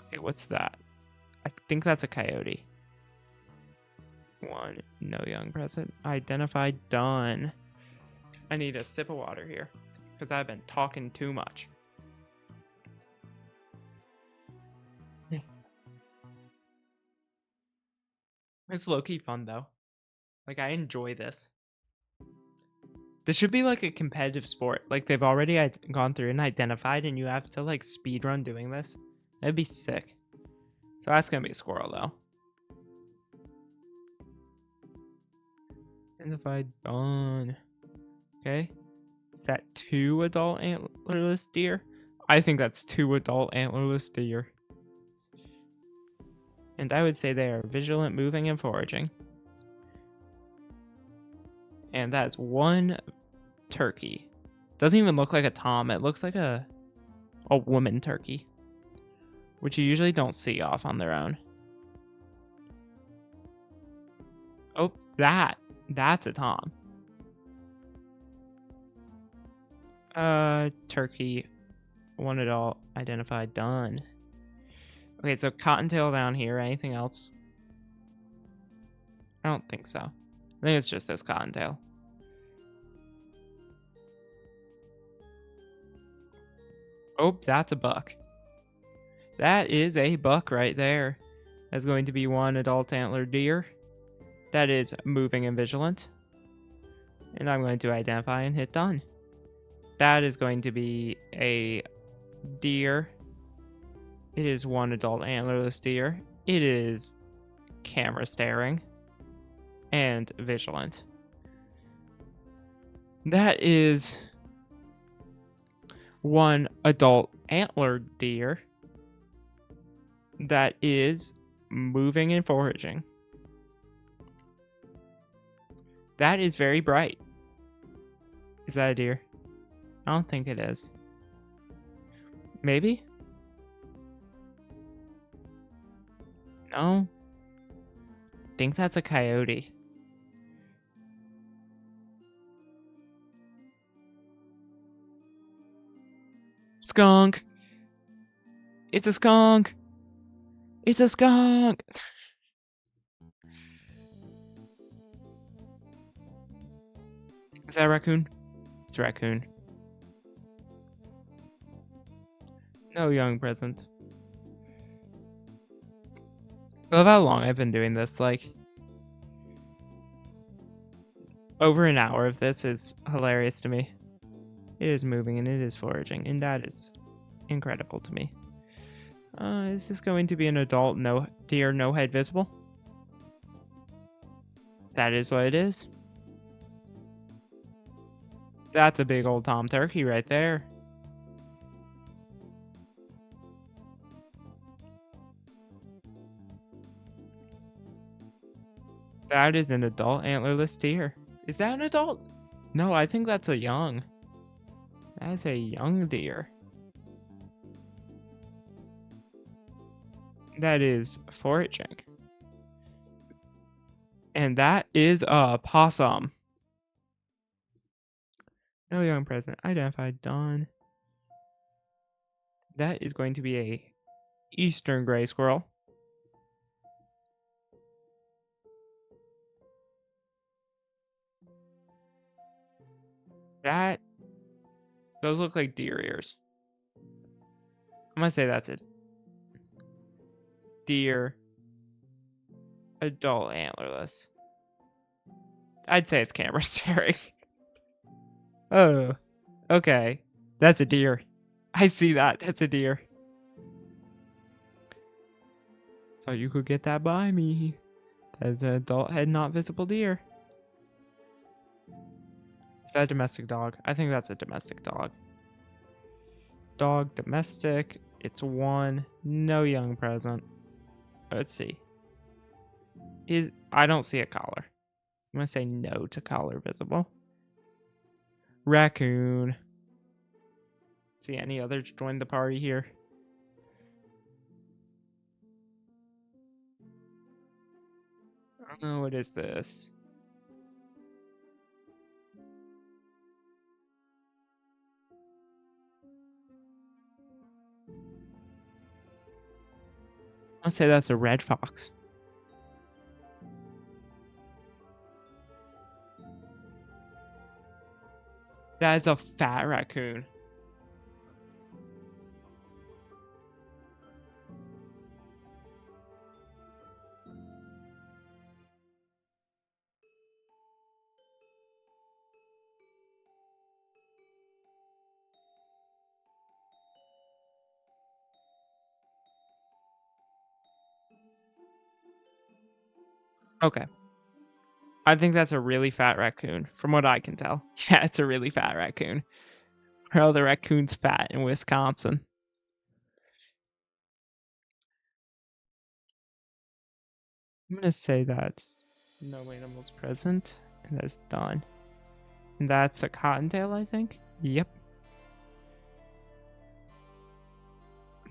Okay, what's that? I think that's a coyote. 1, no young present. Identified, done. I need a sip of water here because I've been talking too much. It's low-key fun though. Like, I enjoy this. This should be like a competitive sport. Like, they've already gone through and identified, and you have to like speedrun doing this. That'd be sick. So that's gonna be a squirrel though. Identified, done. Okay. Is that 2 adult antlerless deer? I think that's 2 adult antlerless deer. And I would say they are vigilant, moving, and foraging. And that's 1 turkey. Doesn't even look like a tom. It looks like a woman turkey, which you usually don't see off on their own. Oh, that's a tom. Turkey, 1 adult, identified, done. Okay, so cottontail down here. Anything else? I don't think so. I think it's just this cottontail. Oh, that's a buck. That is a buck right there. That's going to be 1 adult antler deer. That is moving and vigilant. And I'm going to identify and hit done. That is going to be a deer. It is 1 adult antlerless deer. It is camera staring and vigilant. That is 1 adult antlered deer. That is moving and foraging. That is very bright. Is that a deer? I don't think it is. Maybe? No. I think that's a coyote. Skunk! It's a skunk! It's a skunk! Is that a raccoon? It's a raccoon. No young present. I love how long I've been doing this, like... Over an hour of this is hilarious to me. It is moving and it is foraging, and that is incredible to me. Is this going to be an adult deer no head visible? That is what it is. That's a big old tom turkey right there. That is an adult antlerless deer. Is that an adult? No, I think that's a young. That is a young deer. That is foraging. And that is a possum. No young present. Identified, done. That is going to be a eastern gray squirrel. Those look like deer ears. I'm gonna say that's it. Deer. Adult antlerless. I'd say it's camera staring. Oh. Okay. That's a deer. I see that. That's a deer. Thought you could get that by me. That's an adult head not visible deer. Is that a domestic dog? I think that's a domestic dog. Dog, domestic. It's 1. No young present. Let's see. I don't see a collar. I'm gonna say no to collar visible. Raccoon. See any others join the party here? Oh, what is this? I'll say that's a red fox. That is a fat raccoon. Okay. I think that's a really fat raccoon, from what I can tell. Yeah, it's a really fat raccoon. Or are the raccoons fat in Wisconsin? I'm gonna say that's no animals present, and that's done. And that's a cottontail, I think? Yep.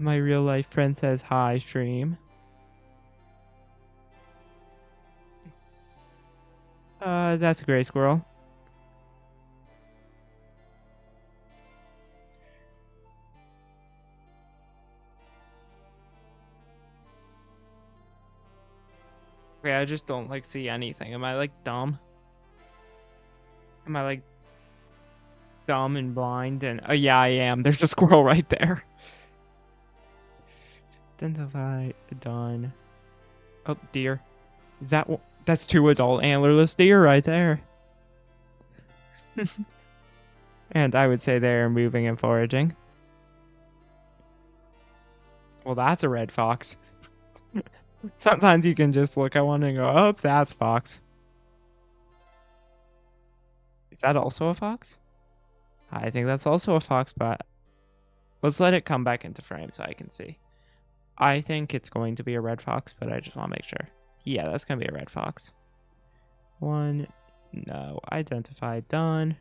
My real life friend says hi, stream. That's a gray squirrel. Okay, I just don't like see anything. Am I like dumb? Am I like dumb and blind? And yeah, I am. There's a squirrel right there. Identify, done. Oh, deer. Is that that's 2 adult antlerless deer right there. And I would say they're moving and foraging. Well, that's a red fox. Sometimes you can just look at one and go, oh, that's fox. Is that also a fox? I think that's also a fox, but let's let it come back into frame so I can see. I think it's going to be a red fox, but I just want to make sure. Yeah, that's going to be a red fox. 1, no, identify, done.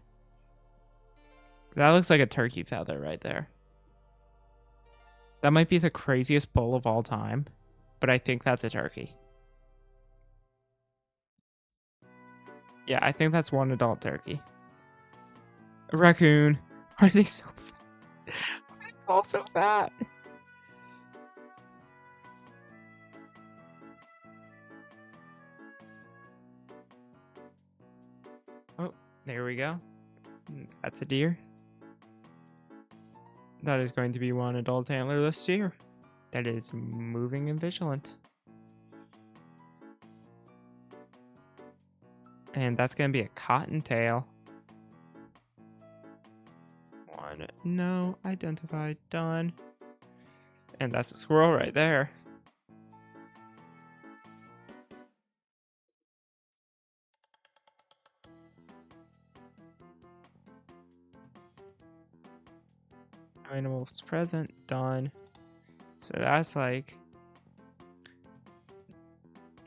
That looks like a turkey feather right there. That might be the craziest bull of all time, but I think that's a turkey. Yeah, I think that's 1 adult turkey. A raccoon. Why are they so fat? It's all so fat. Oh, there we go. That's a deer. That is going to be 1 adult antlerless deer. That is moving and vigilant. And that's going to be a cottontail. 1, no, identified, done. And that's a squirrel right there. Animals present, done. So that's like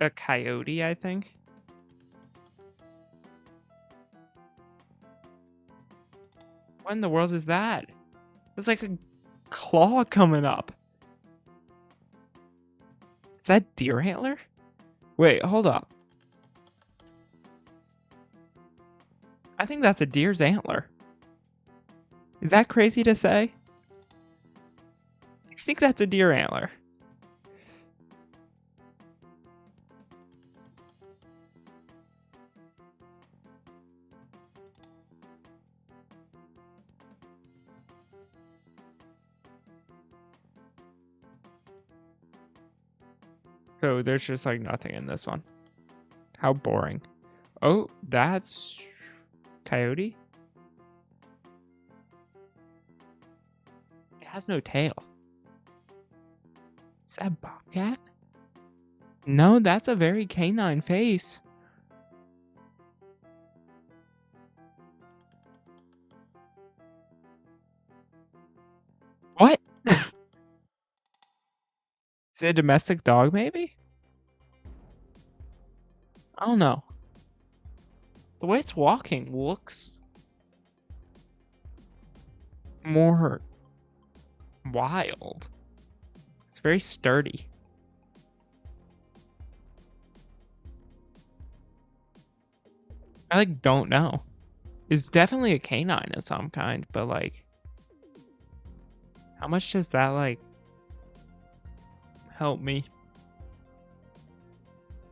a coyote, I think. What in the world is that? There's like a claw coming up. Is that deer antler? Wait, hold up. I think that's a deer's antler. Is that crazy to say? I think that's a deer antler. Oh, there's just like nothing in this one. How boring. Oh, that's coyote? It has no tail. Is that bobcat? No, that's a very canine face. What? Is it a domestic dog, maybe? I don't know. The way it's walking looks more wild. It's very sturdy. I like don't know. It's definitely a canine of some kind, but like how much does that like help me?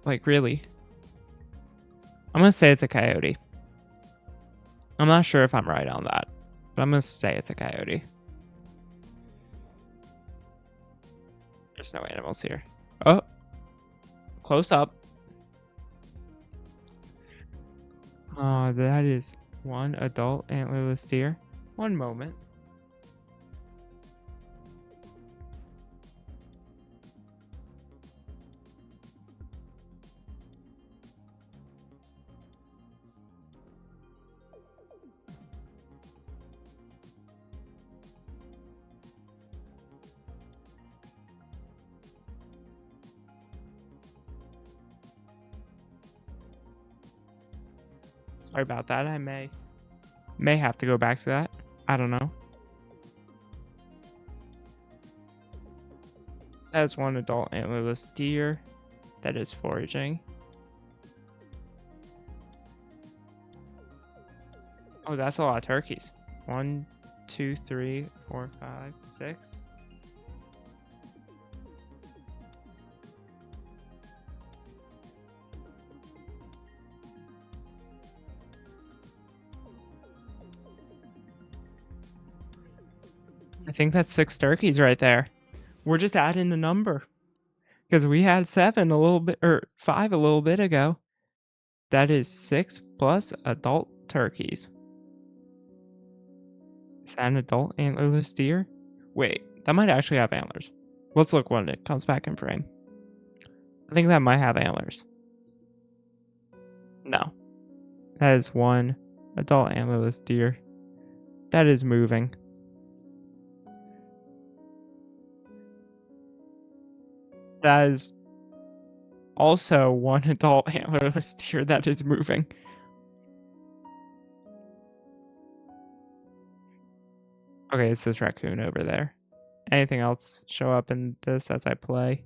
Like really? I'm gonna say it's a coyote. I'm not sure if I'm right on that, but I'm gonna say it's a coyote. There's no animals here. Oh, close up. That is one adult antlerless deer. One moment. Sorry about that. I may have to go back to that. I don't know. That is one adult antlerless deer that is foraging. Oh, that's a lot of turkeys. 1, 2, 3, 4, 5, 6. I think that's 6 turkeys right there. We're just adding the number. Because we had 7 a little bit, or 5 a little bit ago. That is 6 plus adult turkeys. Is that an adult antlerless deer? Wait, that might actually have antlers. Let's look when it comes back in frame. I think that might have antlers. No. That is one adult antlerless deer. That is moving. That is also one adult antlerless deer that is moving. Okay, it's this raccoon over there. Anything else show up in this as I play?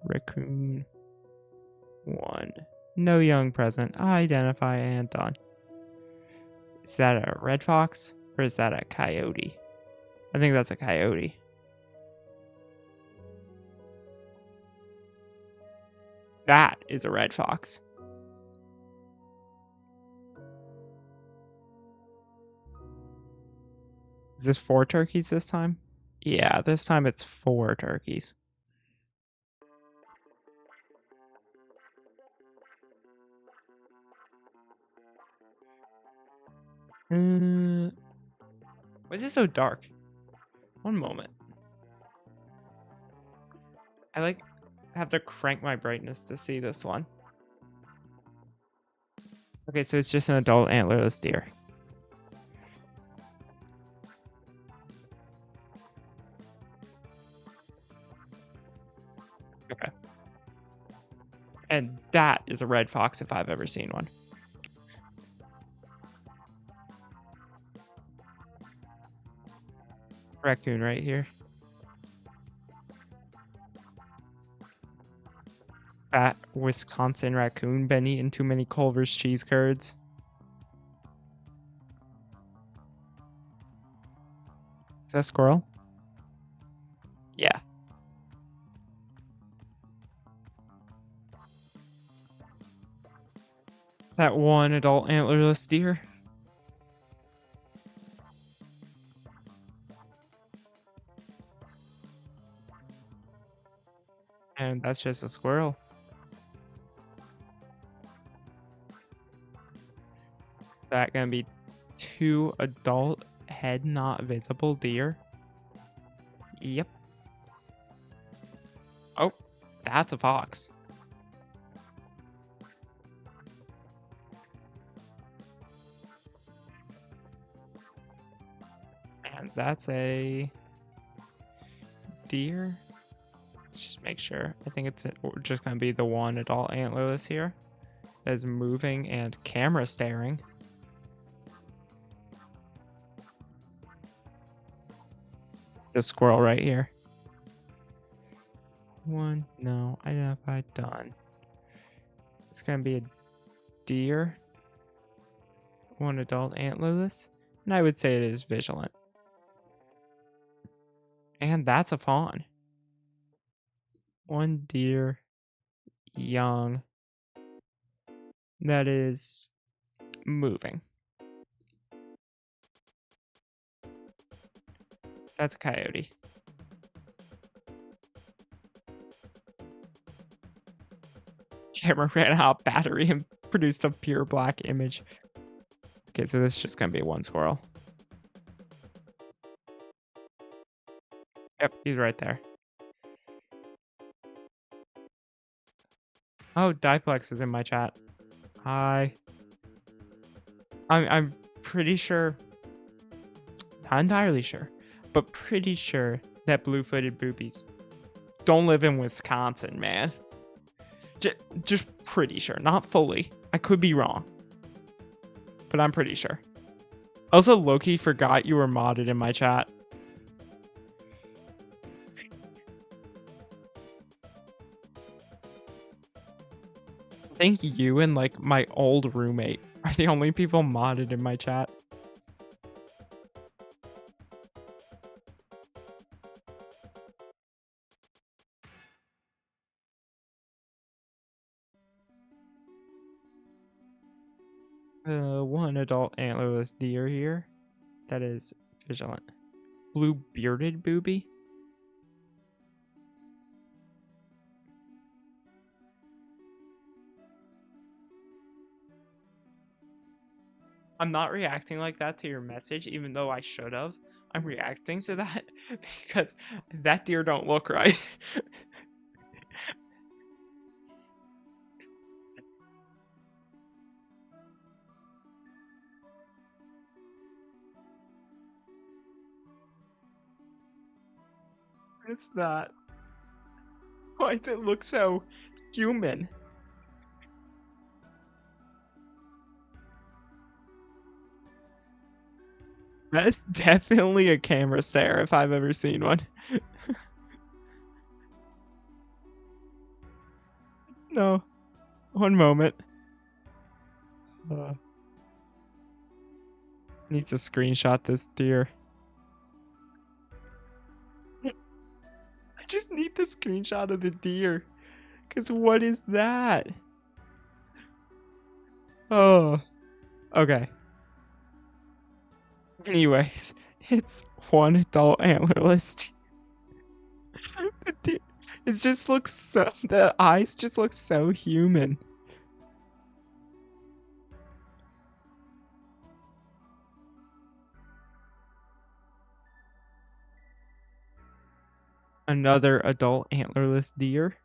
Raccoon 1. No young present. Identify and done. Is that a red fox or is that a coyote? I think that's a coyote. That is a red fox. Is this 4 turkeys this time? Yeah, this time it's 4 turkeys. Why is it so dark? One moment. I have to crank my brightness to see this one. Okay, so it's just an adult antlerless deer. Okay. And that is a red fox if I've ever seen one. Raccoon right here. Fat Wisconsin raccoon been eating too many Culver's cheese curds. Is that a squirrel? Yeah. Is that one adult antlerless deer? And that's just a squirrel. Is that gonna be 2 adult head not visible deer? Yep. Oh, that's a fox. And that's a deer. Let's just make sure. I think it's just going to be the one adult antlerless here that is moving and camera staring. The squirrel right here. One, no, identified, done. It's going to be a deer. One adult antlerless. And I would say it is vigilant. And that's a fawn. One deer, young, that is moving. That's a coyote. Camera ran out of battery and produced a pure black image. Okay, so this is just gonna be one squirrel. Yep, he's right there. Oh, Diplex is in my chat. Hi. I'm pretty sure, not entirely sure, but pretty sure that blue-footed boobies don't live in Wisconsin, man. Just pretty sure, not fully. I could be wrong, but I'm pretty sure. Also, Loki forgot you were modded in my chat. I think you and like my old roommate are the only people modded in my chat. One adult antlerless deer here. That is vigilant. Blue bearded booby. I'm not reacting like that to your message, even though I should have. I'm reacting to that because that deer don't look right. What's that? Why does it look so human? That's definitely a camera stare if I've ever seen one. No. One moment. Need to screenshot this deer. I just need the screenshot of the deer. Because what is that? Oh. Okay. Anyways, it's one adult antlerless. It just looks so. The eyes just look so human. Another adult antlerless deer.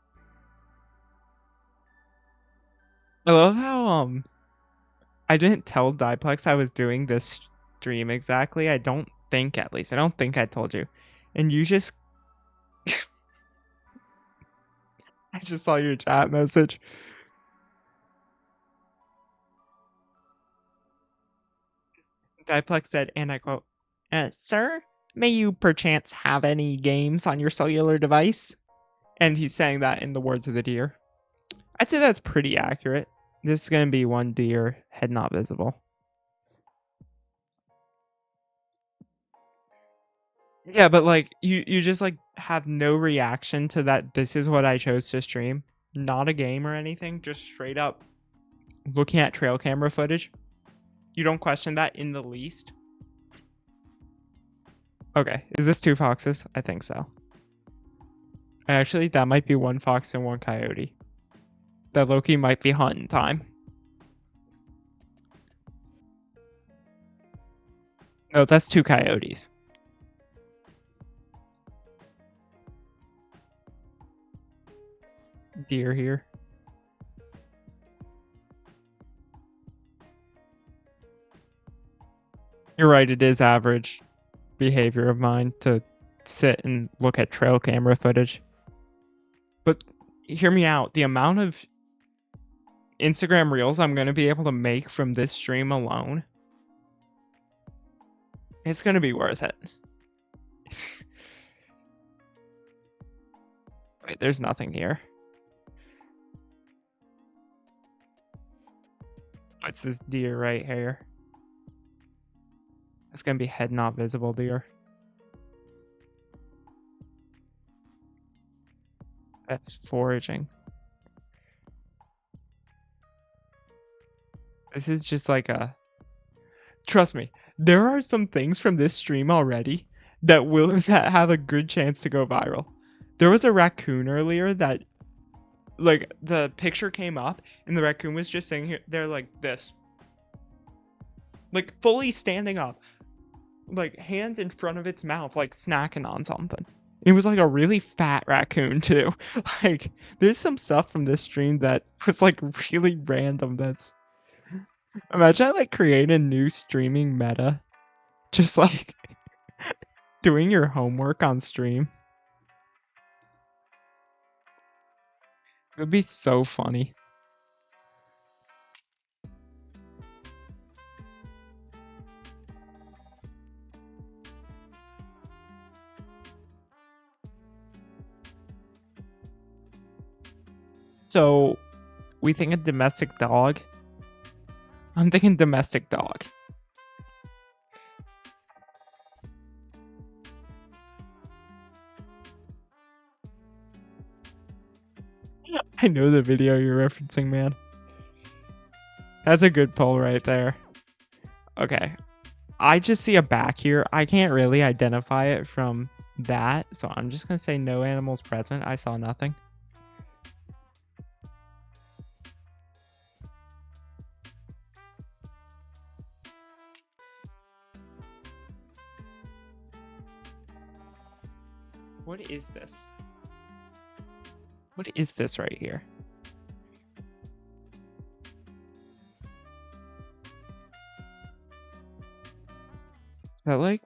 I love how I didn't tell Diplex I was doing this stream exactly. I don't think, at least. I don't think I told you. And you just I just saw your chat message. Diplex said, and I quote, "Sir, may you perchance have any games on your cellular device?" And he's saying that in the words of the deer. I'd say that's pretty accurate. This is going to be one deer, head not visible. Yeah, but like you just like have no reaction to that. This is what I chose to stream. Not a game or anything, just straight up looking at trail camera footage. You don't question that in the least. Okay, is this two foxes? I think so. Actually, that might be one fox and one coyote. That Loki might be hunting time. No, that's two coyotes. Deer here. You're right, it is average behavior of mine to sit and look at trail camera footage. But hear me out. The amount of Instagram reels I'm going to be able to make from this stream alone, it's going to be worth it. Wait, there's nothing here. It's this deer right here. It's going to be head not visible deer. That's foraging. This is just like a... Trust me, there are some things from this stream already that have a good chance to go viral. There was a raccoon earlier that, like, the picture came up and the raccoon was just sitting here there like this, like fully standing up, like hands in front of its mouth, like snacking on something. It was like a really fat raccoon too. Like, there's some stuff from this stream that was like really random. That's, imagine I like create a new streaming meta, just like doing your homework on stream. It would be so funny. So, we think a domestic dog? I'm thinking domestic dog. I know the video you're referencing, man. That's a good poll right there. Okay. I just see a back here. I can't really identify it from that, so I'm just going to say no animals present. I saw nothing. What is this? What is this right here? Is that like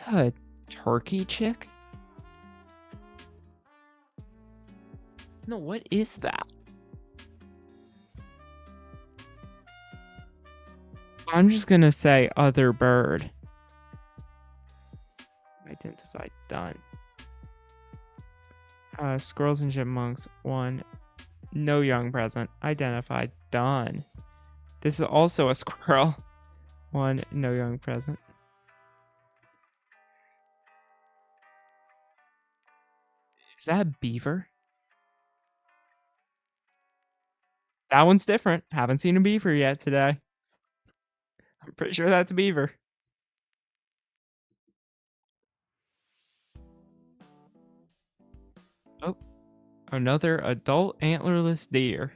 a turkey chick? No, what is that? I'm just gonna say other bird. Identified, done. Squirrels and chipmunks, 1. No young present. Identified, done. This is also a squirrel. 1, no young present. Is that a beaver? That one's different. Haven't seen a beaver yet today. I'm pretty sure that's a beaver. Oh, another adult antlerless deer.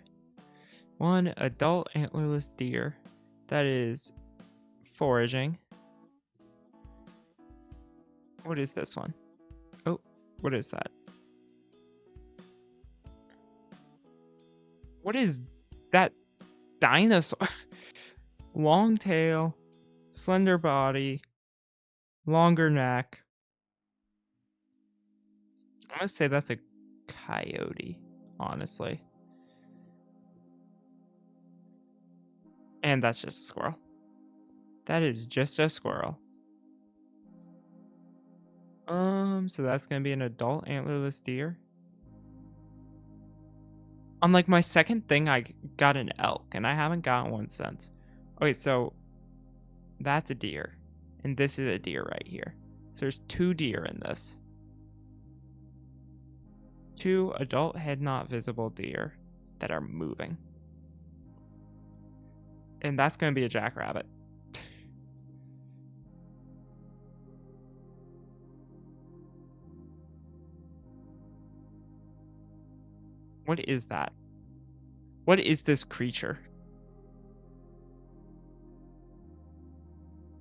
1 adult antlerless deer. That is foraging. What is this one? Oh, what is that? What is that dinosaur? Long tail, slender body, longer neck. I'm gonna say that's a coyote, honestly. And that's just a squirrel. That is just a squirrel. So that's gonna be an adult antlerless deer. On like my second thing, I got an elk, and I haven't gotten one since. Okay, so that's a deer, and this is a deer right here. So there's 2 deer in this. 2 adult head not visible deer that are moving. And that's going to be a jackrabbit. What is that? What is this creature?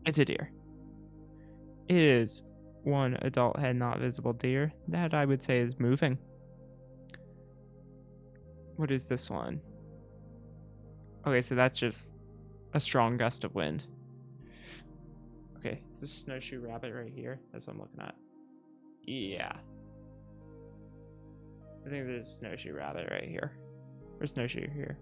It's a deer. It is 1 adult head not visible deer that I would say is moving. What is this one? Okay, so that's just a strong gust of wind. Okay, this snowshoe rabbit right here. That's what I'm looking at. Yeah. I think there's a snowshoe rabbit right here. Or snowshoe here.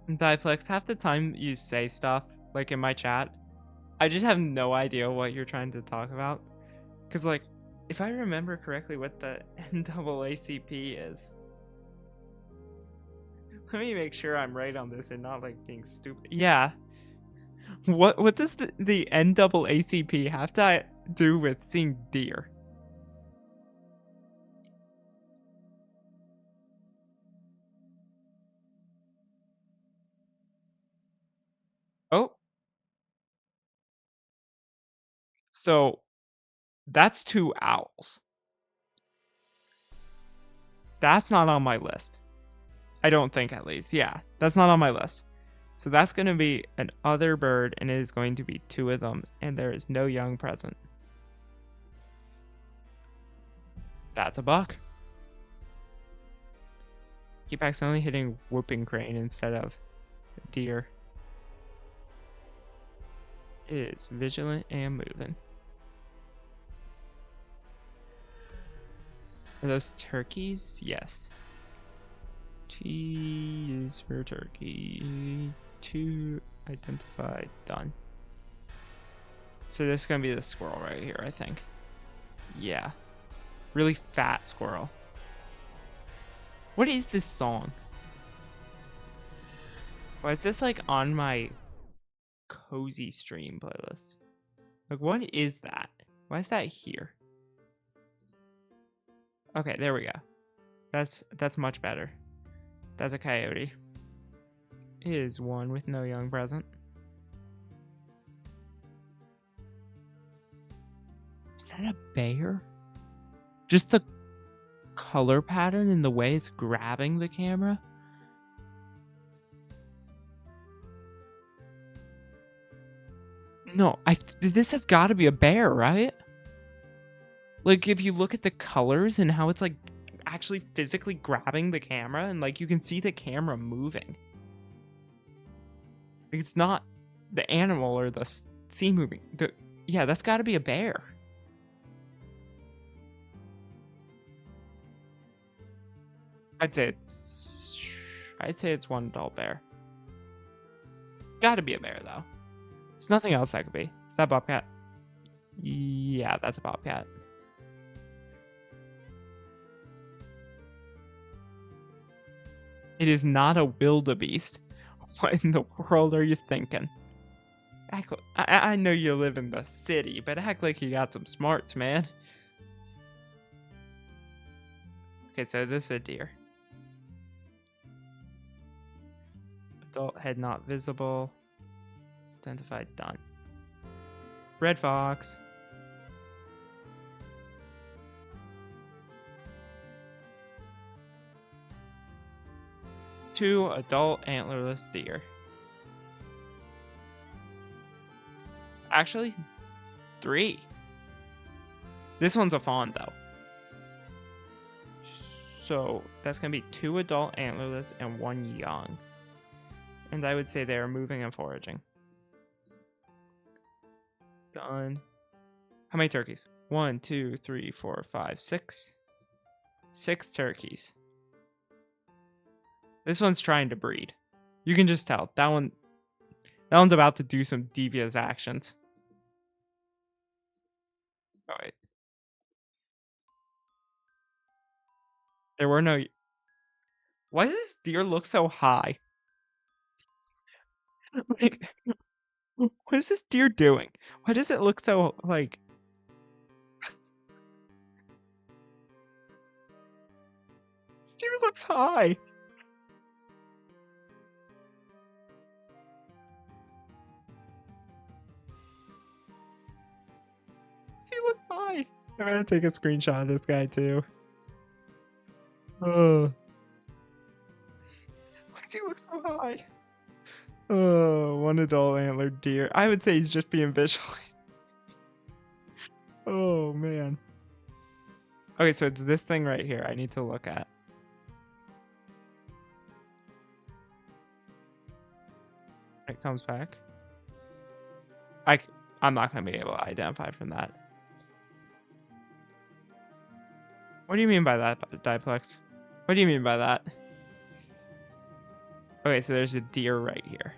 Diplex, half the time you say stuff, like in my chat, I just have no idea what you're trying to talk about. Because, like, if I remember correctly what the NAACP is. Let me make sure I'm right on this and not, like, being stupid. Yeah. What does the NAACP have to do with seeing deer? So that's 2 owls. That's not on my list. I don't think, at least. Yeah, that's not on my list. So that's going to be an other bird, and it is going to be 2 of them, and there is no young present. That's a buck. Keep accidentally hitting whooping crane instead of deer. It is vigilant and moving. Are those turkeys? Yes. T is for turkey. 2 identified. Done. So this is going to be the squirrel right here, I think. Yeah. Really fat squirrel. What is this song? Why is this like on my cozy stream playlist? Like, what is that? Why is that here? Okay, there we go. That's much better. That's a coyote. It is 1 with no young present. Is that a bear? Just the color pattern and the way it's grabbing the camera? No, this has got to be a bear, right? Like, if you look at the colors and how it's like actually physically grabbing the camera, and like you can see the camera moving. Like, it's not the animal or the scene moving. Yeah, that's got to be a bear. I'd say it's 1 adult bear. Gotta be a bear, though. There's nothing else that could be. Is that bobcat? Yeah, that's a bobcat. It is not a wildebeest. What in the world are you thinking? I know you live in the city, but act like you got some smarts, man. Okay, so this is a deer. Adult head not visible. Identified, done. Red fox. Two adult antlerless deer. Actually, 3. This one's a fawn, though. So that's going to be 2 adult antlerless and 1 young. And I would say they are moving and foraging. Done. How many turkeys? 1, 2, 3, 4, 5, 6. 6 turkeys. This one's trying to breed. You can just tell. That one's about to do some devious actions. All right. There were no... Why does this deer look so high? Like, what is this deer doing? Why does it look so, like... This deer looks high. He looks high. I'm gonna take a screenshot of this guy, too. Oh. Why does he look so high? Oh, 1 adult antlered deer. I would say he's just being vigilant. Oh, man. Okay, so it's this thing right here I need to look at. It comes back. I'm not going to be able to identify from that. What do you mean by that, Diplex? What do you mean by that? Okay, so there's a deer right here.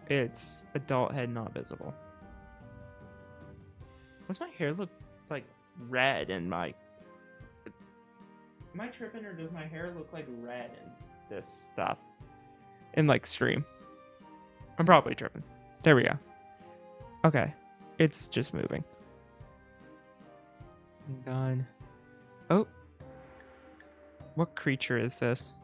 It's adult head not visible. Does my hair look like red in my... Am I tripping, or does my hair look like red in this stuff? In like stream. I'm probably tripping. There we go. Okay. It's just moving. Done. Oh. What creature is this?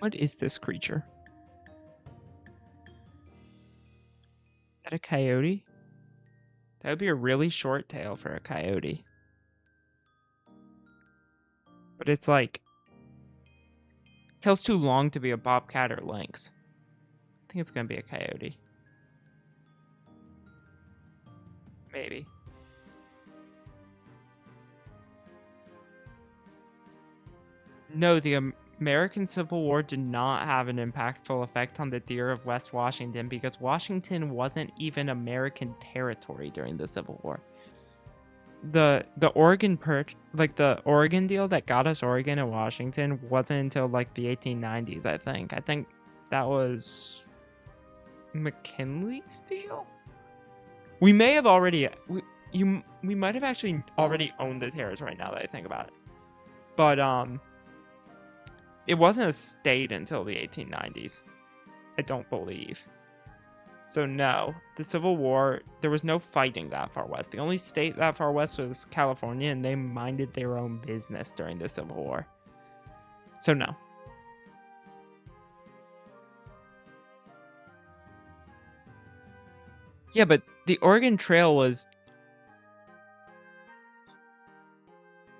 What is this creature? Is that a coyote? That would be a really short tail for a coyote. But it's like... tail's too long to be a bobcat or lynx. I think it's gonna be a coyote. Maybe. No, the American Civil War did not have an impactful effect on the deer of West Washington because Washington wasn't even American territory during the Civil War. The Oregon the Oregon deal that got us Oregon and Washington wasn't until like the 1890s, I think. I think that was McKinley's deal. We may have already we might have actually already owned the territory now that I think about it. But it wasn't a state until the 1890s. I don't believe. So no, the Civil War, there was no fighting that far west. The only state that far west was California, and they minded their own business during the Civil War. So no. Yeah, but the Oregon Trail was...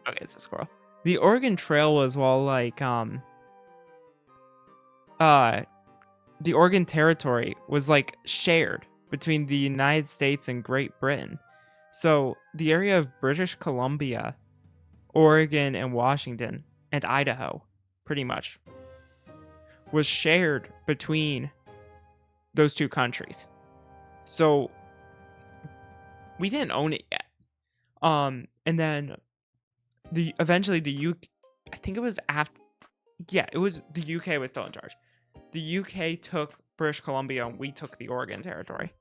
okay, it's a squirrel. The Oregon Trail was the Oregon Territory was like shared between the United States and Great Britain. So the area of British Columbia, Oregon, and Washington, and Idaho, pretty much, was shared between those two countries. So we didn't own it yet. And then eventually the UK, I think it was after, yeah, it was the UK was still in charge. The UK took British Columbia and we took the Oregon Territory.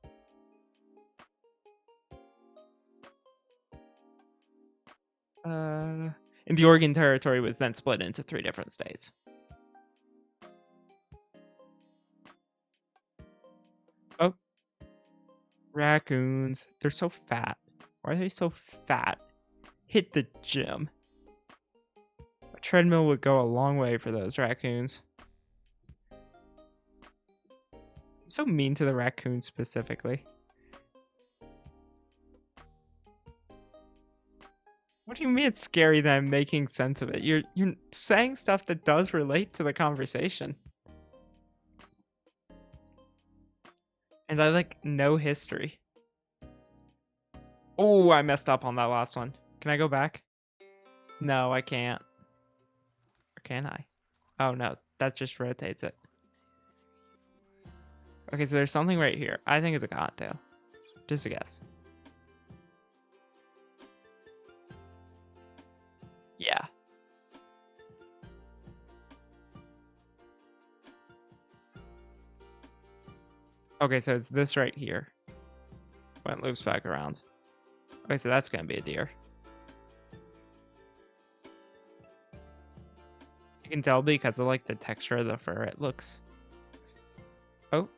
And the Oregon Territory was then split into 3 different states. Oh. Raccoons. They're so fat. Why are they so fat? Hit the gym. A treadmill would go a long way for those raccoons. I'm so mean to the raccoons specifically. What do you mean it's scary that I'm making sense of it? You're saying stuff that does relate to the conversation. And I like know history. Oh, I messed up on that last one. Can I go back? No, I can't. Or can I? Oh no, that just rotates it. Okay, so there's something right here. I think it's a cottontail. Just a guess. Yeah. Okay, so it's this right here. When it loops back around. Okay, so that's gonna be a deer. You can tell because of like the texture of the fur it looks. Oh.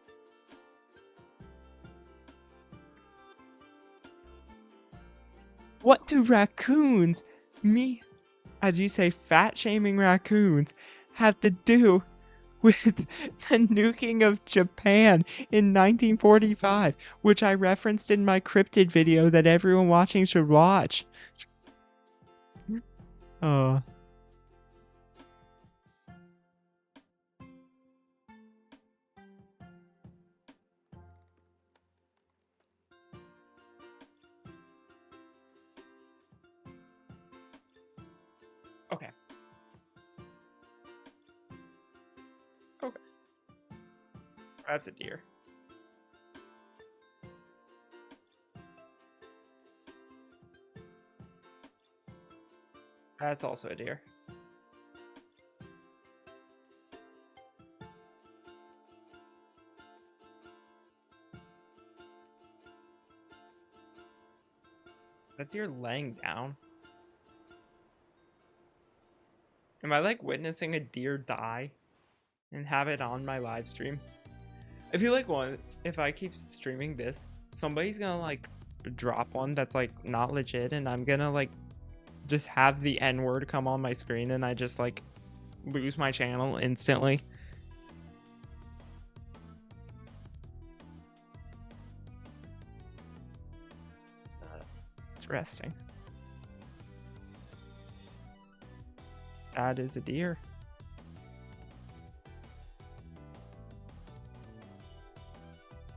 What do raccoons, as you say, fat-shaming raccoons, have to do with the nuking of Japan in 1945, which I referenced in my cryptid video that everyone watching should watch? Oh. Okay. Okay. That's a deer. That's also a deer. That deer laying down. Am I like witnessing a deer die and have it on my live stream? I feel like if I keep streaming this, somebody's gonna like drop one that's like not legit, and I'm gonna like just have the N-word come on my screen and I just like lose my channel instantly It's resting. That is a deer.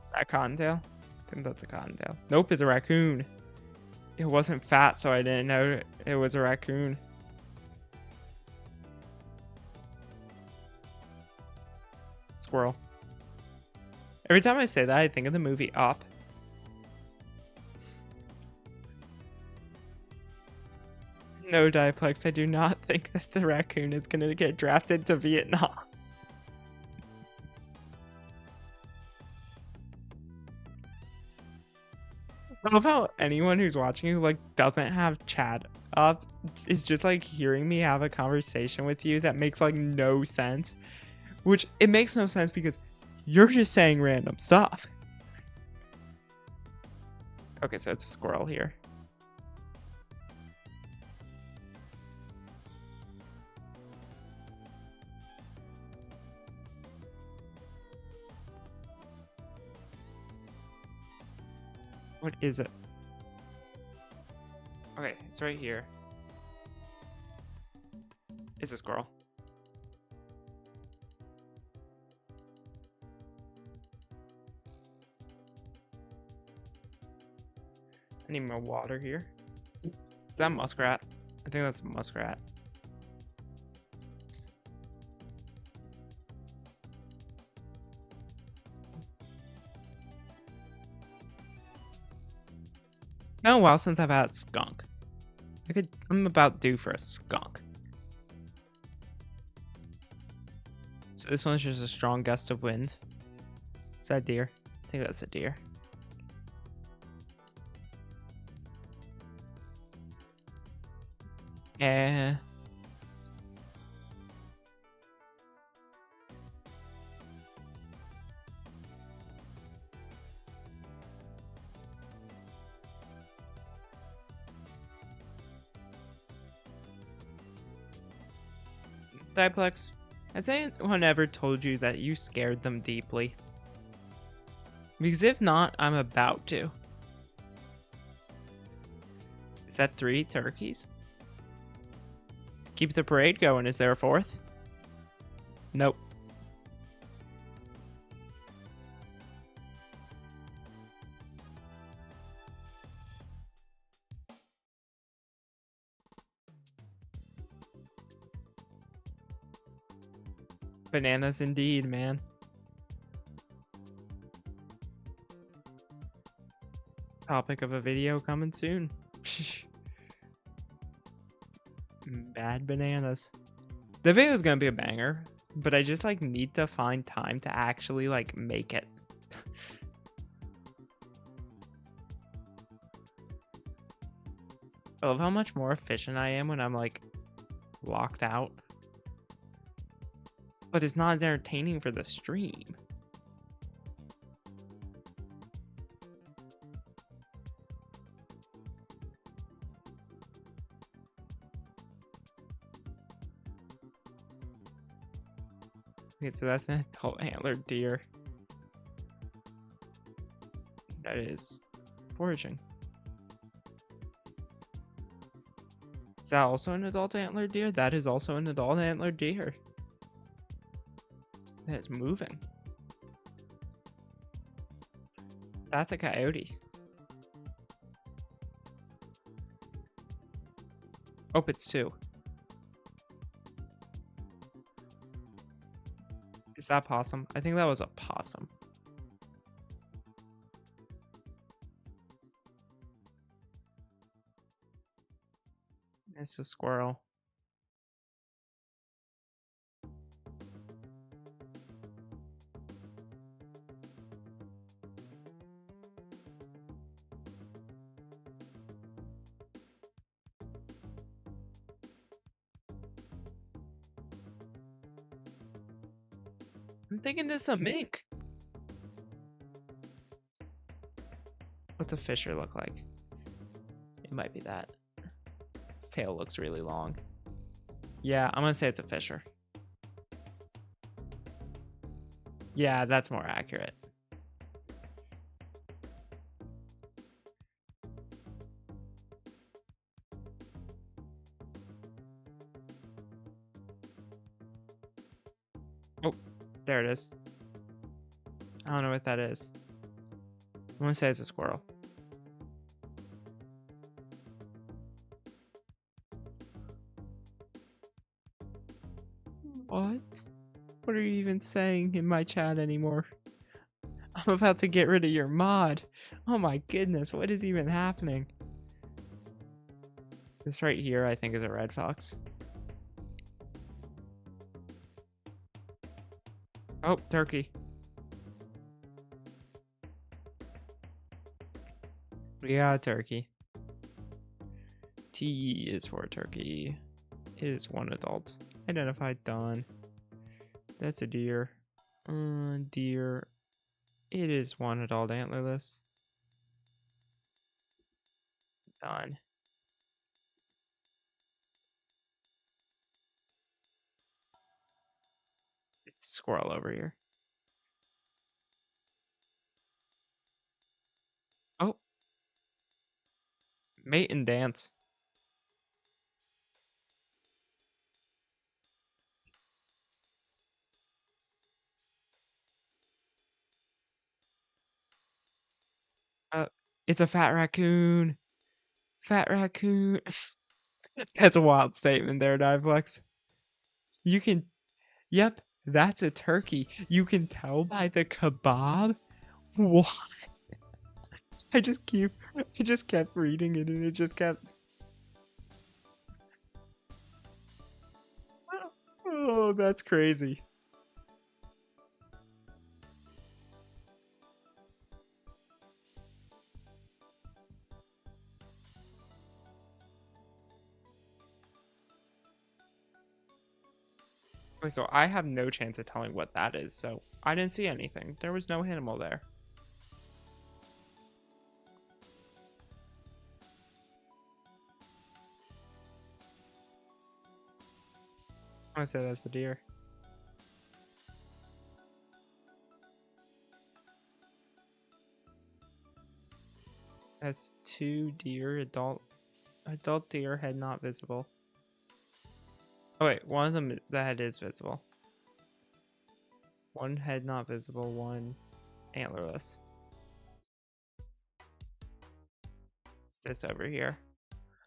Is that a cottontail? I think that's a cottontail. Nope, it's a raccoon. It wasn't fat, so I didn't know it was a raccoon. Squirrel. Every time I say that, I think of the movie Up. No, Diplex, I do not think that the raccoon is going to get drafted to Vietnam. I love how anyone who's watching who like doesn't have chat up is just like hearing me have a conversation with you that makes like no sense. Which it makes no sense because you're just saying random stuff. Okay, so it's a squirrel here. What is it? Okay, it's right here. It's a squirrel. I need more water here. Is that muskrat? I think that's a muskrat. Been a while since I've had a skunk. I'm about due for a skunk. So this one's just a strong gust of wind. Is that a deer? I think that's a deer. Eh. Diplex, has anyone ever told you that you scared them deeply? Because if not, I'm about to. Is that 3 turkeys? Keep the parade going. Is there a 4th? Nope. Bananas indeed, man. Topic of a video coming soon. Bad bananas. The video is gonna be a banger, but I just like need to find time to actually like make it. I love how much more efficient I am when I'm like locked out. But it's not as entertaining for the stream. Okay, so that's an adult antlered deer. That is foraging. Is that also an adult antlered deer? That is also an adult antlered deer. That is moving. That's a coyote. Oh, it's 2. Is that possum? I think that was a possum. It's a squirrel. I'm thinking this is a mink. What's a fisher look like? It might be that. Its tail looks really long. Yeah, I'm gonna say it's a fisher. Yeah, that's more accurate. There it is. I don't know what that is. I'm gonna say it's a squirrel. What? What are you even saying in my chat anymore? I'm about to get rid of your mod. Oh my goodness, what is even happening? This right here, I think, is a red fox. Oh, turkey. We got a turkey. T is for turkey. Is one adult. Identified, done. That's a deer. Deer. It is one adult antlerless. Done. It's a squirrel over here. Oh. Mate and dance. It's a fat raccoon. Fat raccoon. That's a wild statement there, Diveflex. You can, yep, that's a turkey. You can tell by the kebab. What? I just kept reading it and it just kept. Oh, that's crazy. Okay, so I have no chance of telling what that is, so I didn't see anything. There was no animal there. I'm gonna say that's a deer. That's 2 deer, adult deer, head not visible. Oh wait, one of them, the head is visible. One head not visible, one antlerless. It's this over here.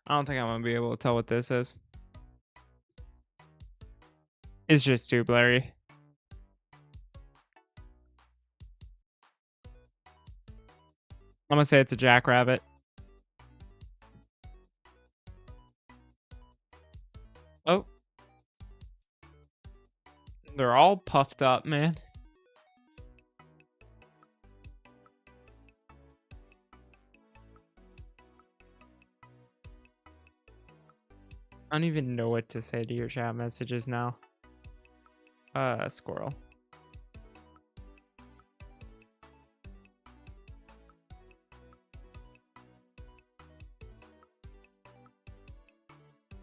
I don't think I'm gonna be able to tell what this is. It's just too blurry. I'm gonna say it's a jackrabbit. Oh. They're all puffed up, man. I don't even know what to say to your chat messages now. Squirrel.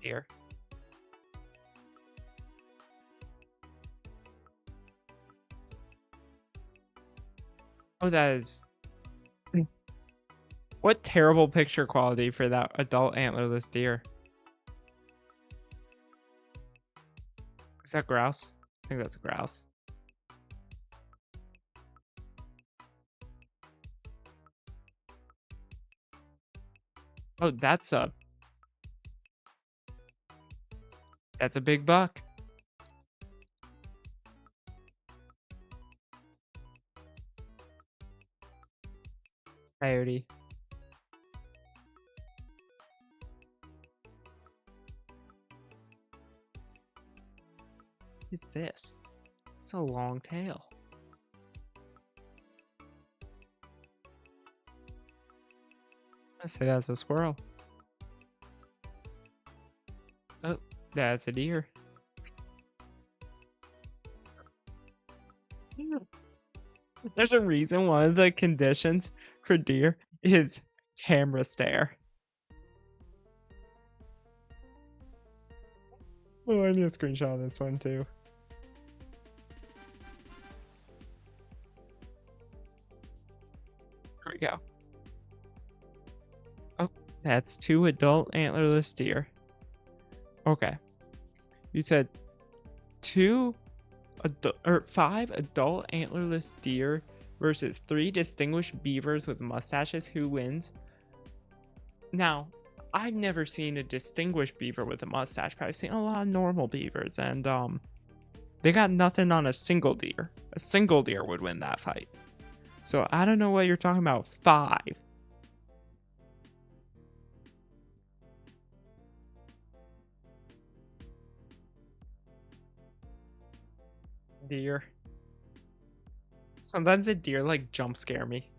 Deer. Oh, that is... What terrible picture quality for that adult antlerless deer. Is that grouse? I think that's a grouse. Oh, that's a big buck. Coyote. What is this? It's a long tail. I say that's a squirrel. Oh, that's a deer. There's a reason one of the conditions for deer is camera stare. Oh, I need a screenshot of this one too. Here we go. Oh, that's 2 adult antlerless deer. Okay. You said 2 five adult antlerless deer versus 3 distinguished beavers with mustaches. Who wins? Now, I've never seen a distinguished beaver with a mustache, but I've seen a lot of normal beavers, and they got nothing on a single deer. A single deer would win that fight. So I don't know what you're talking about. 5. Deer. Sometimes the deer like jump scare me.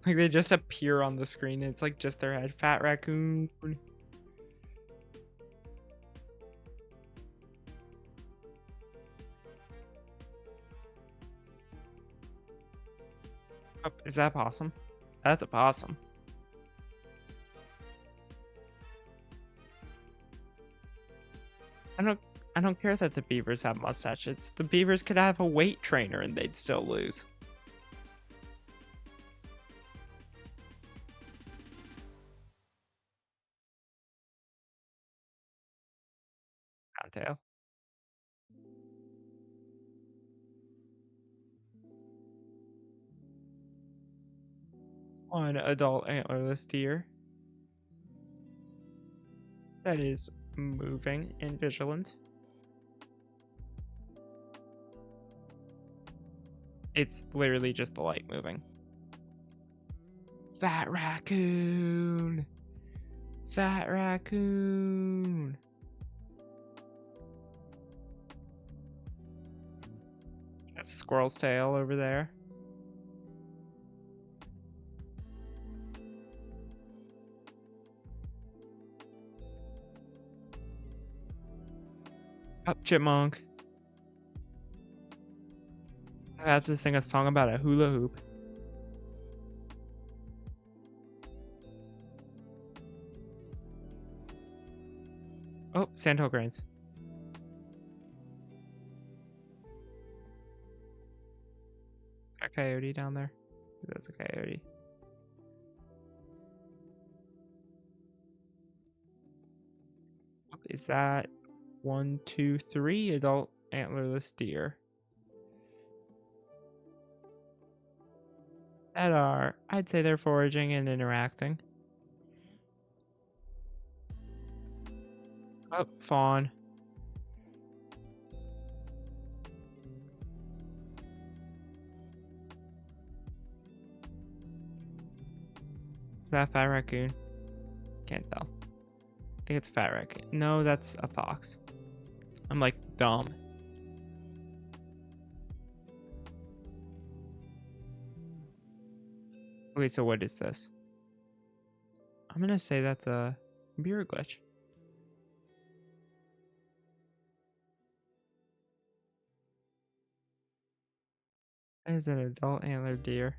Like they just appear on the screen and it's like just their head. Fat raccoon. Oh, is that possum? That's a possum. I don't care that the beavers have mustaches. The beavers could have a weight trainer and they'd still lose. Cottontail. One adult antlerless deer that is moving and vigilant. It's literally just the light moving. Fat raccoon. Fat raccoon. That's a squirrel's tail over there. Up, chipmunk. I have to sing a song about a hula hoop. Oh, sandhill grains. Is that a coyote down there? That's a coyote. Is that 1, 2, 3 adult antlerless deer that are, I'd say they're foraging and interacting. Oh, fawn. Is that a fat raccoon? Can't tell. I think it's a fat raccoon. No, that's a fox. I'm like dumb. Okay, so what is this? I'm gonna say that's a computer glitch. That is an adult antler deer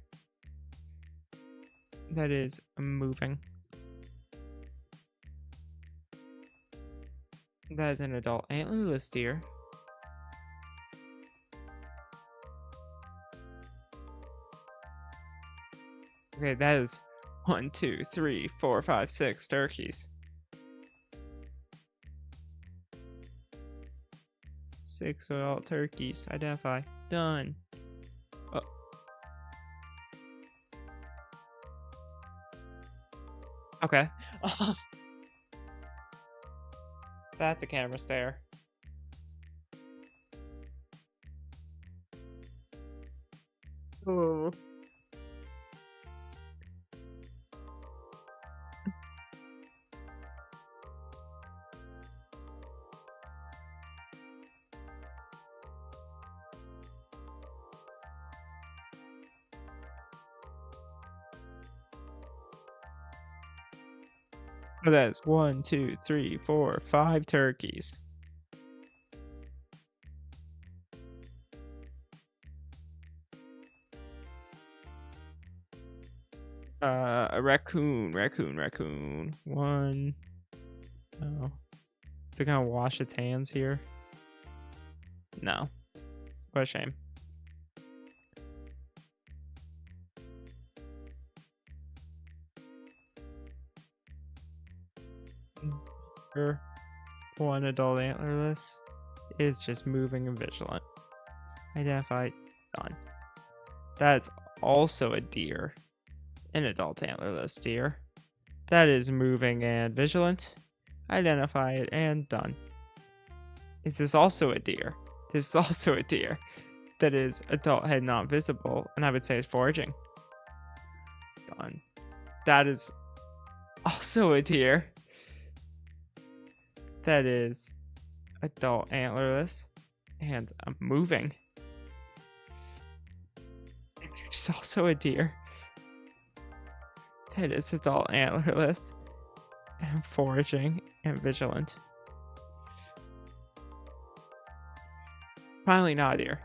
that is moving. That is an adult antlerless deer. Okay, that is 1, 2, 3, 4, 5, 6 turkeys. 6 adult turkeys. Identify. Done. Oh. Okay. That's a camera stare. Oh. So that's 1, 2, 3, 4, 5 turkeys. A raccoon. 1. Oh. Is it gonna wash its hands here? No. What a shame. One adult antlerless is just moving and vigilant. Identified. Done. That is also a deer. An adult antlerless deer. That is moving and vigilant. Identify it and done. Is this also a deer? This is also a deer. That is adult head not visible, and I would say it's foraging. Done. That is also a deer. That is adult antlerless and moving. There's also a deer. That is adult antlerless and foraging and vigilant. Finally, not a deer.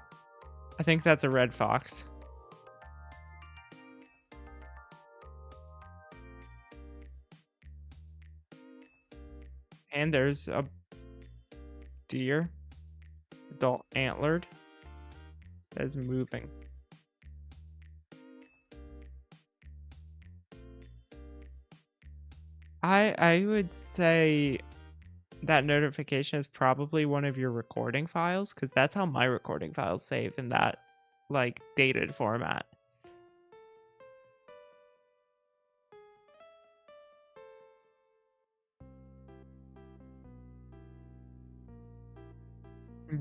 I think that's a red fox. And there's a deer, adult antlered, that is moving. I would say that notification is probably one of your recording files, because that's how my recording files save in that like dated format.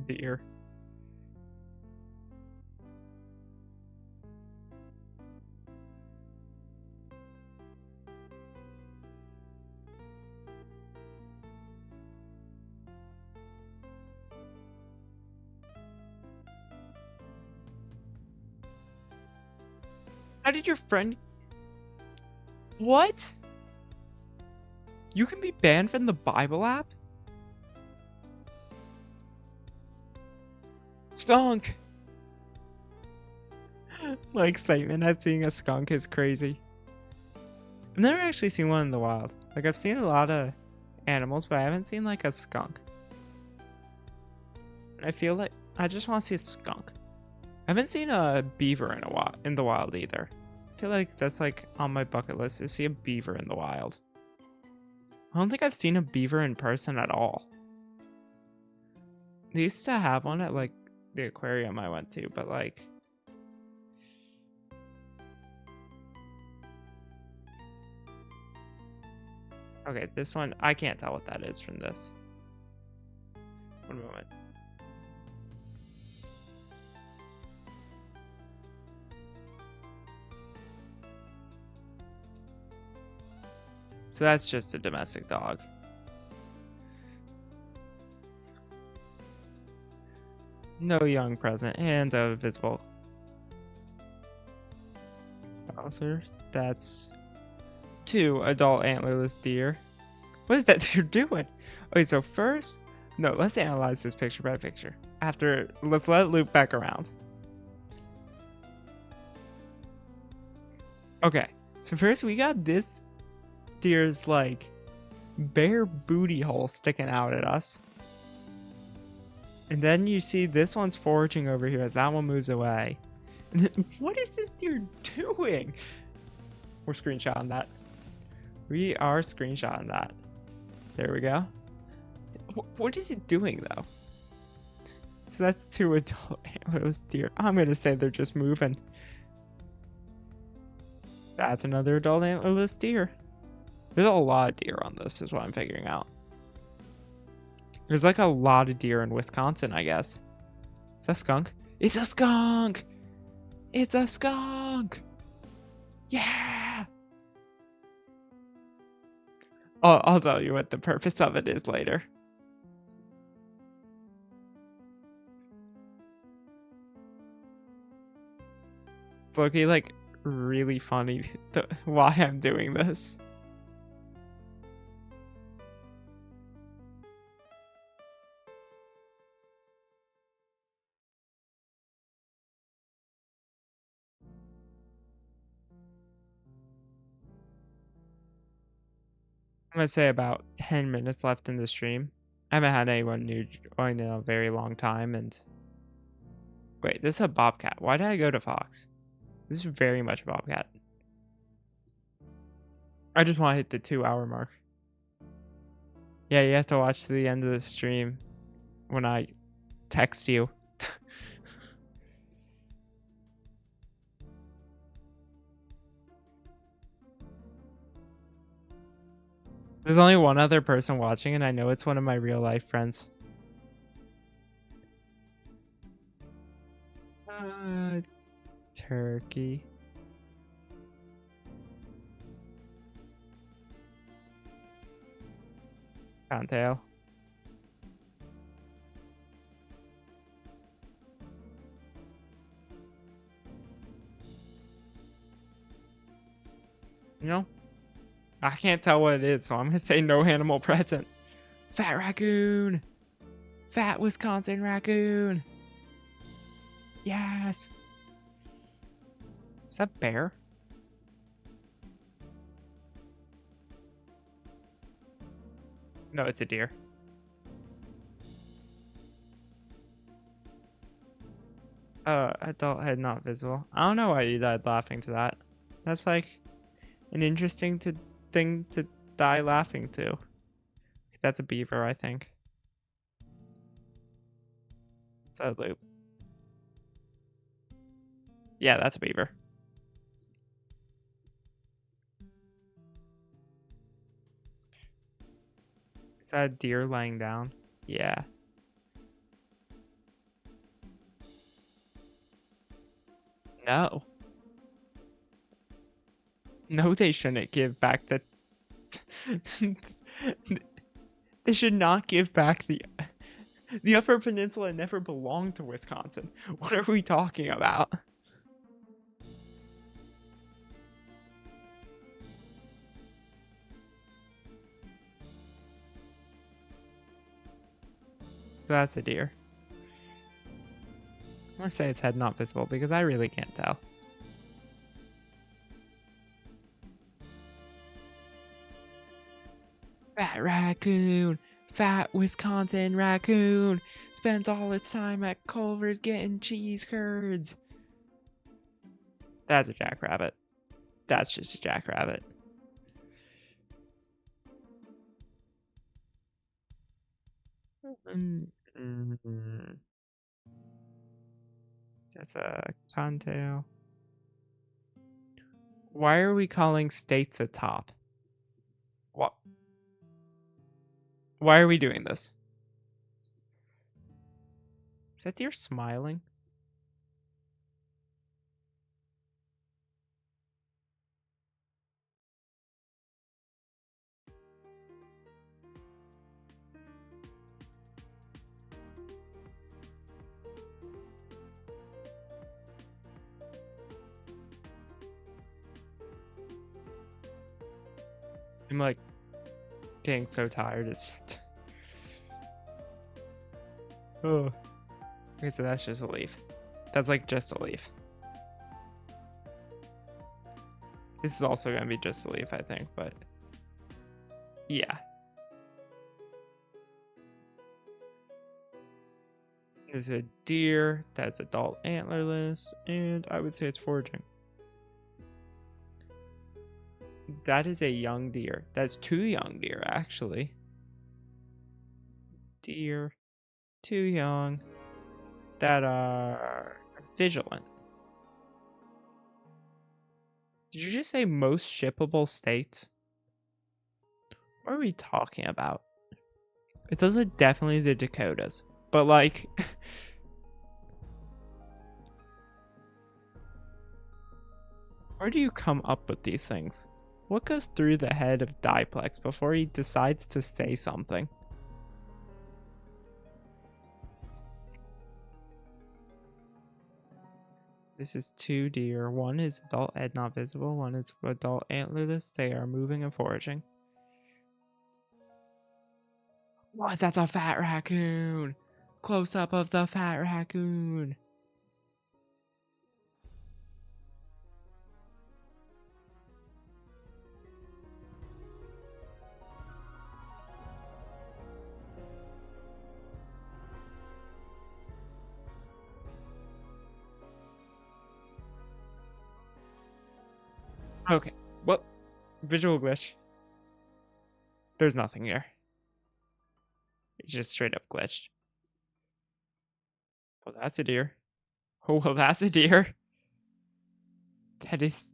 Deer. How did your friend... What? You can be banned from the Bible app? Skunk! My excitement at seeing a skunk is crazy. I've never actually seen one in the wild. Like, I've seen a lot of animals, but I haven't seen, like, a skunk. I feel like I just want to see a skunk. I haven't seen a beaver in the wild either. I feel like that's, like, on my bucket list to see a beaver in the wild. I don't think I've seen a beaver in person at all. They used to have one at, like, the aquarium I went to, but, like... Okay, this one, I can't tell what that is from this. One moment. So that's just a domestic dog. No young present and a visible Scouser. That's 2 adult antlerless deer. What is that deer doing? Okay, so first, no, let's analyze this picture by picture. After, let's let it loop back around. Okay, so first we got this deer's like bare booty hole sticking out at us. And then you see this one's foraging over here as that one moves away. What is this deer doing? We're screenshotting that. We are screenshotting that. There we go. What is it doing though? So that's 2 adult antlerless deer. I'm gonna say they're just moving. That's another adult antlerless deer. There's a lot of deer on this, is what I'm figuring out. There's like a lot of deer in Wisconsin, I guess. Is that a skunk? It's a skunk! It's a skunk! Yeah! I'll tell you what the purpose of it is later. It's looking like really funny why I'm doing this. I'm gonna say about 10 minutes left in the stream. I haven't had anyone new join in a very long time, and... Wait, this is a bobcat. Why did I go to Fox? This is very much a bobcat. I just want to hit the 2-hour mark. Yeah, you have to watch to the end of the stream when I text you. There's only one other person watching, and I know it's one of my real life friends. Turkey. Cottontail. You know? I can't tell what it is, so I'm gonna say no animal present. Fat raccoon! Fat Wisconsin raccoon! Yes! Is that bear? No, it's a deer. Adult head not visible. I don't know why you died laughing to that. That's like an interesting thing to die laughing to. That's a beaver, I think. It's a loop. Yeah, that's a beaver. Is that a deer laying down? Yeah. No. No, they shouldn't give back the... They should not give back the... The Upper Peninsula never belonged to Wisconsin. What are we talking about? So that's a deer. I'm gonna say its head not visible because I really can't tell. Fat raccoon! Fat Wisconsin raccoon! Spends all its time at Culver's getting cheese curds! That's a jackrabbit. That's just a jackrabbit. That's a cottontail. Why are we calling states a top? What? Why are we doing this? Is that deer smiling? I'm like getting so tired. It's just... Oh. Okay, so that's just a leaf. That's like just a leaf. This is also gonna be just a leaf, I think, but yeah. There's a deer that's adult antlerless, and I would say it's foraging. That is a young deer. That's two young deer, actually. Deer, too young, that are vigilant. Did you just say most shippable states? What are we talking about? It's also definitely the Dakotas, but like... Where do you come up with these things? What goes through the head of Diplex before he decides to say something? This is two deer. One is adult head not visible. One is adult antlerless. They are moving and foraging. What? That's a fat raccoon! Close up of the fat raccoon! Okay, well, visual glitch. There's nothing here. It just straight up glitched. Well, that's a deer. Oh, well, that's a deer. That's...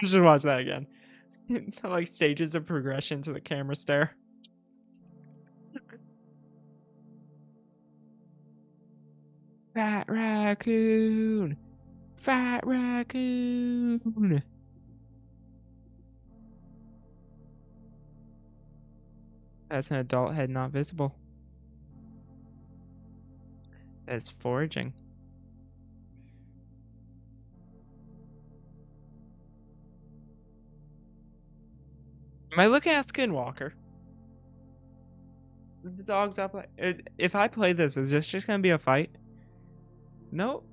I should watch that again. Like stages of progression to the camera stare. Fat raccoon! Fat raccoon! That's an adult head not visible. That's foraging. Am I looking at Skinwalker? The dog's up. If I play this, is this just gonna be a fight? Nope.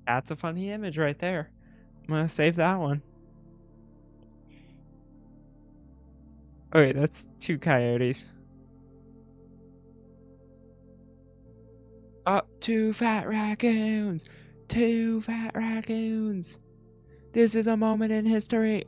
That's a funny image right there. I'm gonna save that one. Okay, that's 2 coyotes. 2 fat raccoons! 2 fat raccoons! This is a moment in history.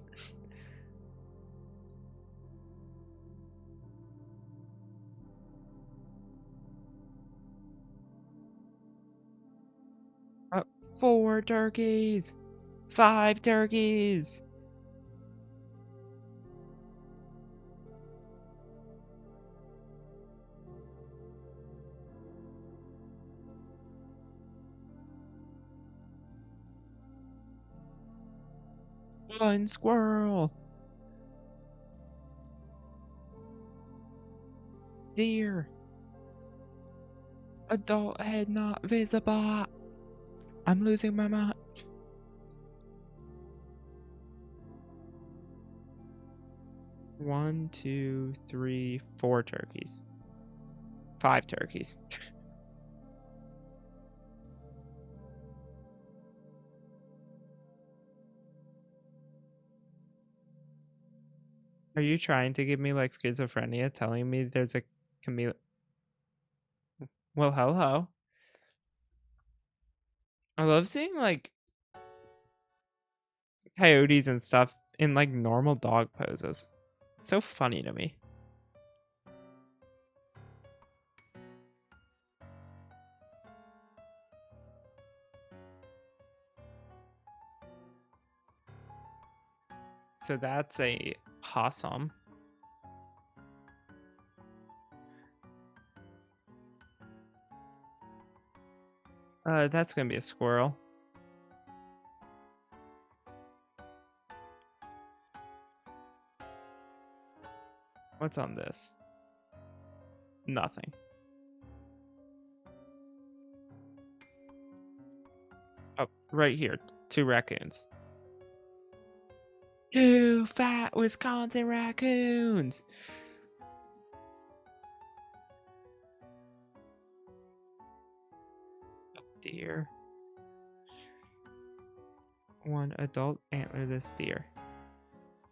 Uh, 4 turkeys! 5 turkeys! One squirrel! Deer! Adult head not visible! I'm losing my mind. One, 2, 3, 4 turkeys. 5 turkeys. Are you trying to give me like schizophrenia, telling me there's a chameleon? Well, hello. I love seeing like coyotes and stuff in like normal dog poses. It's so funny to me. So that's a possum. That's gonna be a squirrel. What's on this? Nothing. Oh, right here. 2 raccoons. 2 fat Wisconsin raccoons! Deer. 1 adult antlerless deer.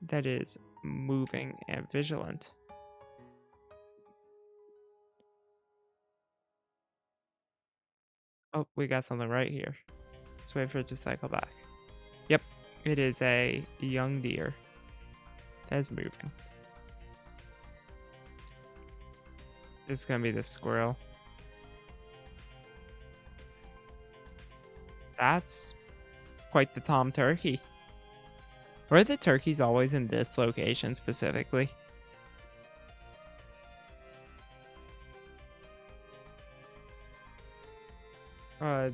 That is moving and vigilant. Oh, we got something right here. Let's wait for it to cycle back. Yep, it is a young deer that is moving. This is gonna be the squirrel. That's quite the Tom turkey. Were the turkeys always in this location specifically?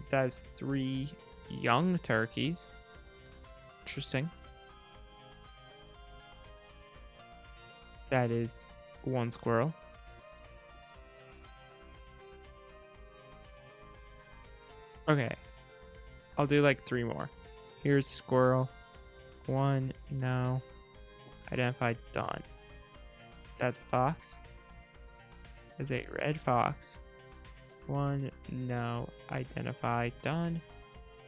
That's 3 young turkeys. Interesting. That is 1 squirrel. Okay. I'll do like 3 more. Here's squirrel. 1, no. Identified, done. That's a fox. That's a red fox. 1, no. Identified, done.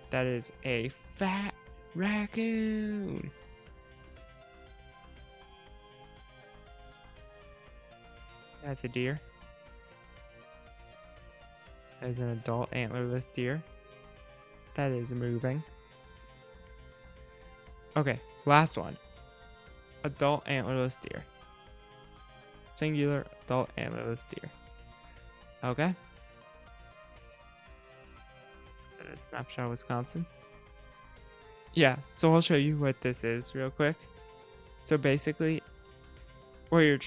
That is a fat raccoon. That's a deer. That is an adult antlerless deer. That is moving. Okay, last one. Adult antlerless deer. Singular adult antlerless deer. Okay. Snapshot, Wisconsin. Yeah, so I'll show you what this is real quick. So basically, where you're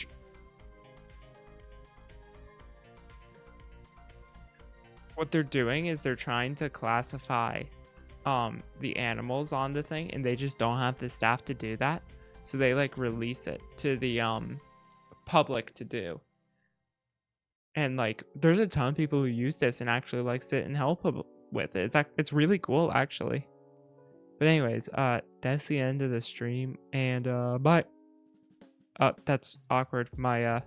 what they're doing is they're trying to classify the animals on the thing, and they just don't have the staff to do that. So they like release it to the public to do. And like there's a ton of people who use this and actually like sit and help with it. It's really cool actually. But anyways, that's the end of the stream, and bye. That's awkward. My